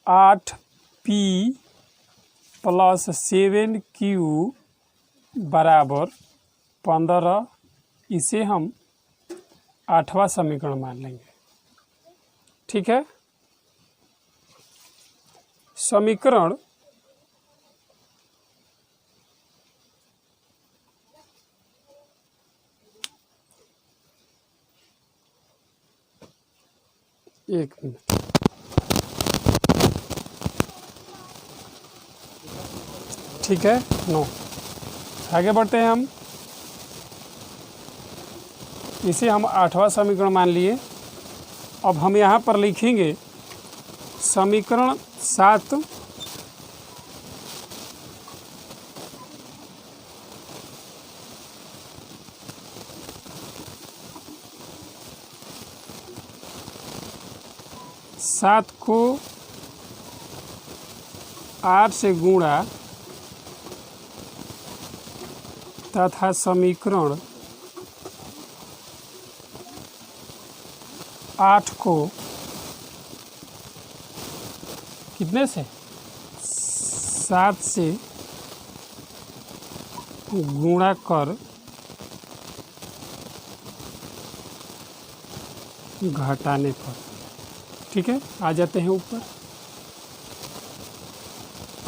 8p प्लस 7q बराबर 15, इसे हम आठवां समीकरण मान लेंगे, ठीक है। समीकरण एक मिनट, ठीक है। 9, आगे बढ़ते हैं हम। इसे हम आठवां समीकरण मान लिए। अब हम यहाँ पर लिखेंगे समीकरण 7 7 को 8 से गुणा तथा समीकरण 8 को कितने से? 7 से गुणा कर घटाने पर, ठीक है। आ जाते हैं ऊपर।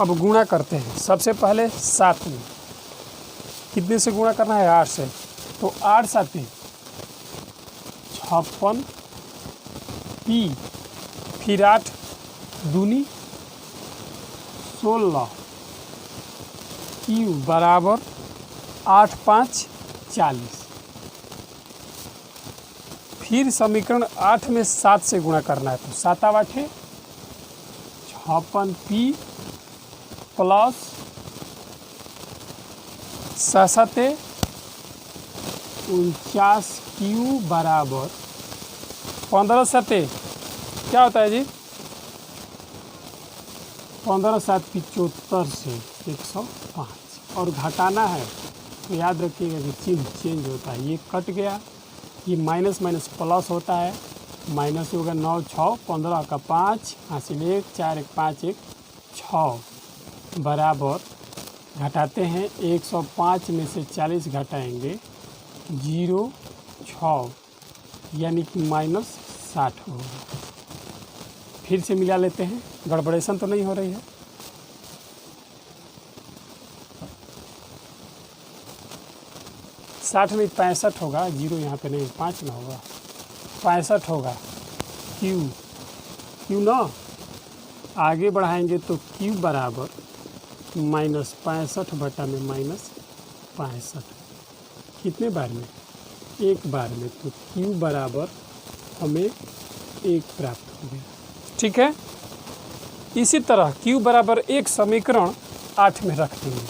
अब गुणा करते हैं। सबसे पहले 7 में कितने से गुणा करना है? 8 से। तो 8 7 56 p, फिर 8 दूनी 16 q बराबर 8 5 40। फिर समीकरण 8 में 7 से गुणा करना है, तो 7 8 56 p प्लस 7 49 q बराबर 15 7 क्या होता है जी? 15 7 75 से 105। और घटाना है तो याद रखिएगा कि चिन्ह चेंज होता है। ये कट गया, ये माइनस माइनस प्लस होता है, माइनस होगा 9 6 15 का 5 हासिल 1 4 1 5 1 6 बराबर, घटाते हैं 105 में से 40 घटाएंगे 0 6 यानी कि माइनस 60 होगा। फिर से मिला लेते हैं, गड़बड़ेशन तो नहीं हो रही है। साठ में 65 होगा, 0 यहाँ पे नहीं, 5 ना होगा, 65 होगा। क्यू ना आगे बढ़ाएंगे तो क्यू बराबर माइनस 65 बटा में माइनस 65। कितने बार में? एक बार में। तो क्यू बराबर हमें 1 प्राप्त हो गया, ठीक है। इसी तरह क्यू बराबर 1 समीकरण 8 में रख देंगे।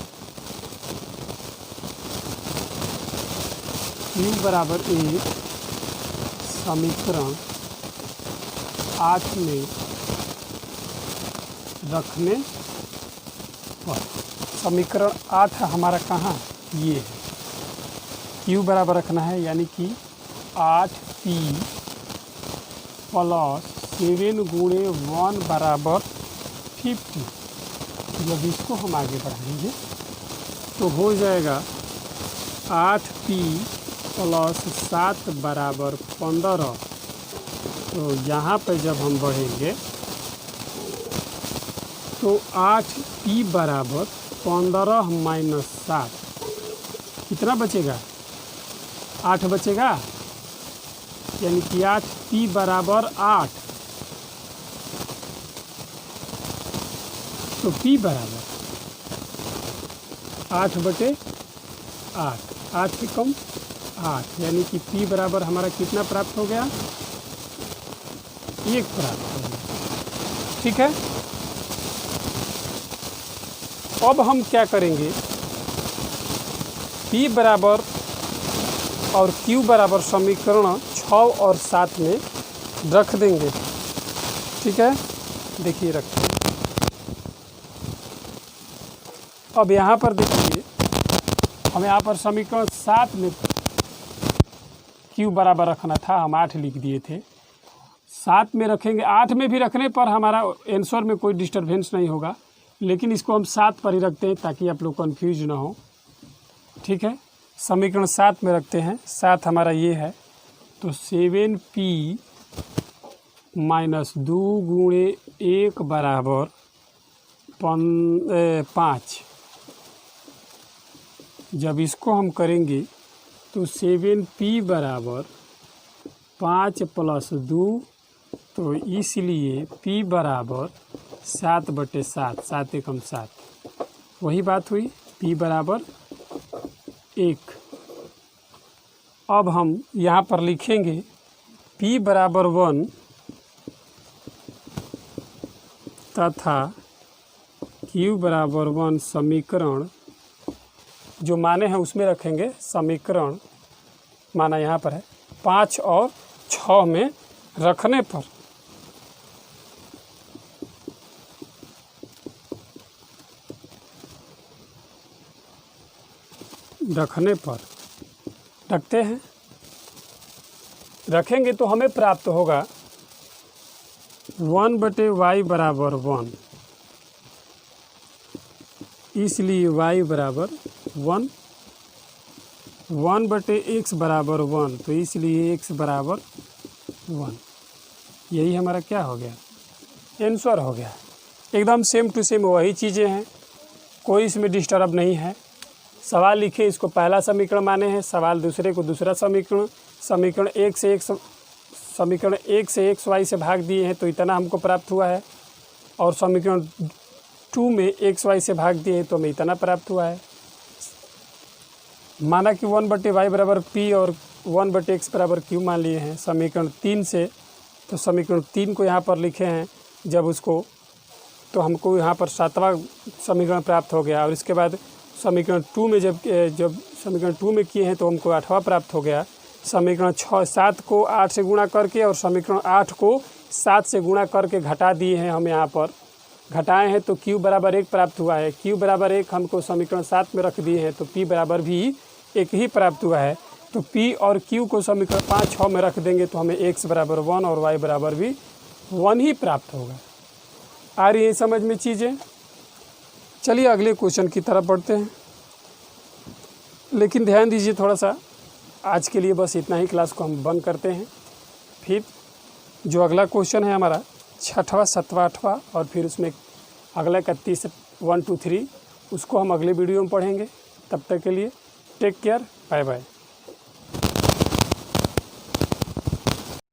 क्यू बराबर 1 समीकरण 8 में रखने पर। समीकरण 8 हमारा कहाँ, ये है। क्यू बराबर रखना है, यानी कि 8p प्लस 7 गुणे 1 बराबर 50। जब इसको हम आगे बढ़ाएंगे तो हो जाएगा 8p प्लस 7 बराबर 15। तो यहाँ पर जब हम बढ़ेंगे तो 8p बराबर 15 माइनस 7 कितना बचेगा, 8 बचेगा, यानी कि 8p बराबर 8। तो p बराबर 8/8, 8 से कम 8, यानी कि p बराबर हमारा कितना प्राप्त हो गया, 1 प्राप्त हो गया। ठीक है, अब हम क्या करेंगे, p बराबर और q बराबर समीकरण 6 और 7 में रख देंगे। ठीक है, देखिए रखते हैं। अब यहाँ पर देखिए, हमें यहाँ पर समीकरण 7 में q बराबर रखना था, हम 8 लिख दिए थे। 7 में रखेंगे, 8 में भी रखने पर हमारा आंसर में कोई डिस्टर्बेंस नहीं होगा, लेकिन इसको हम 7 पर ही रखते हैं ताकि आप लोग कन्फ्यूज ना हो। ठीक है, समीकरण 7 में रखते हैं। 7 हमारा ये है, तो 7p माइनस 2 गुणे 1 बराबर 5। जब इसको हम करेंगे तो 7p बराबर 5 प्लस 2, तो इसलिए p बराबर 7/7, 7 एकम 7, वही बात हुई, p बराबर 1। अब हम यहाँ पर लिखेंगे p बराबर 1 तथा q बराबर 1 समीकरण जो माने हैं उसमें रखेंगे। समीकरण माना यहाँ पर है 5 और 6 में रखने पर रखते हैं। रखेंगे तो हमें प्राप्त होगा 1/y बराबर 1, इसलिए y बराबर 1, 1/x बराबर 1, तो इसलिए x बराबर 1। यही हमारा क्या हो गया, आंसर हो गया। एकदम सेम टू सेम वही चीज़ें हैं, कोई इसमें डिस्टर्ब नहीं है। सवाल लिखे, इसको पहला समीकरण माने हैं, सवाल दूसरे को दूसरा समीकरण, समीकरण 1 से xy से भाग दिए हैं तो इतना हमको प्राप्त हुआ है, और समीकरण 2 में xy से भाग दिए हैं तो हमें इतना प्राप्त हुआ है। माना कि 1/y बराबर p और 1/x बराबर q मान लिए हैं। समीकरण 3 से, तो समीकरण 3 को यहाँ पर लिखे हैं, जब उसको तो हमको यहाँ पर 7वां समीकरण प्राप्त हो गया, और इसके बाद समीकरण 2 में जब समीकरण 2 में किए हैं तो हमको 8वां प्राप्त हो गया। समीकरण 7 को 8 से गुणा करके और समीकरण 8 को 7 से गुणा करके घटा दिए हैं, हम यहाँ पर घटाए हैं तो q बराबर 1 प्राप्त हुआ है। q बराबर 1 हमको समीकरण 7 में रख दिए हैं, तो p बराबर भी 1 ही प्राप्त हुआ है। तो p और q को समीकरण 5, 6 में रख देंगे तो हमें x बराबर 1 और y बराबर भी 1 ही प्राप्त होगा। आ रही है समझ में चीज़ें। चलिए अगले क्वेश्चन की तरफ बढ़ते हैं, लेकिन ध्यान दीजिए थोड़ा सा, आज के लिए बस इतना ही, क्लास को हम बंद करते हैं। फिर जो अगला क्वेश्चन है हमारा 6वां, 7वां, 8वां, और फिर उसमें अगला 31, 1, 2, 3, उसको हम अगले वीडियो में पढ़ेंगे। तब तक के लिए टेक केयर, बाय बाय।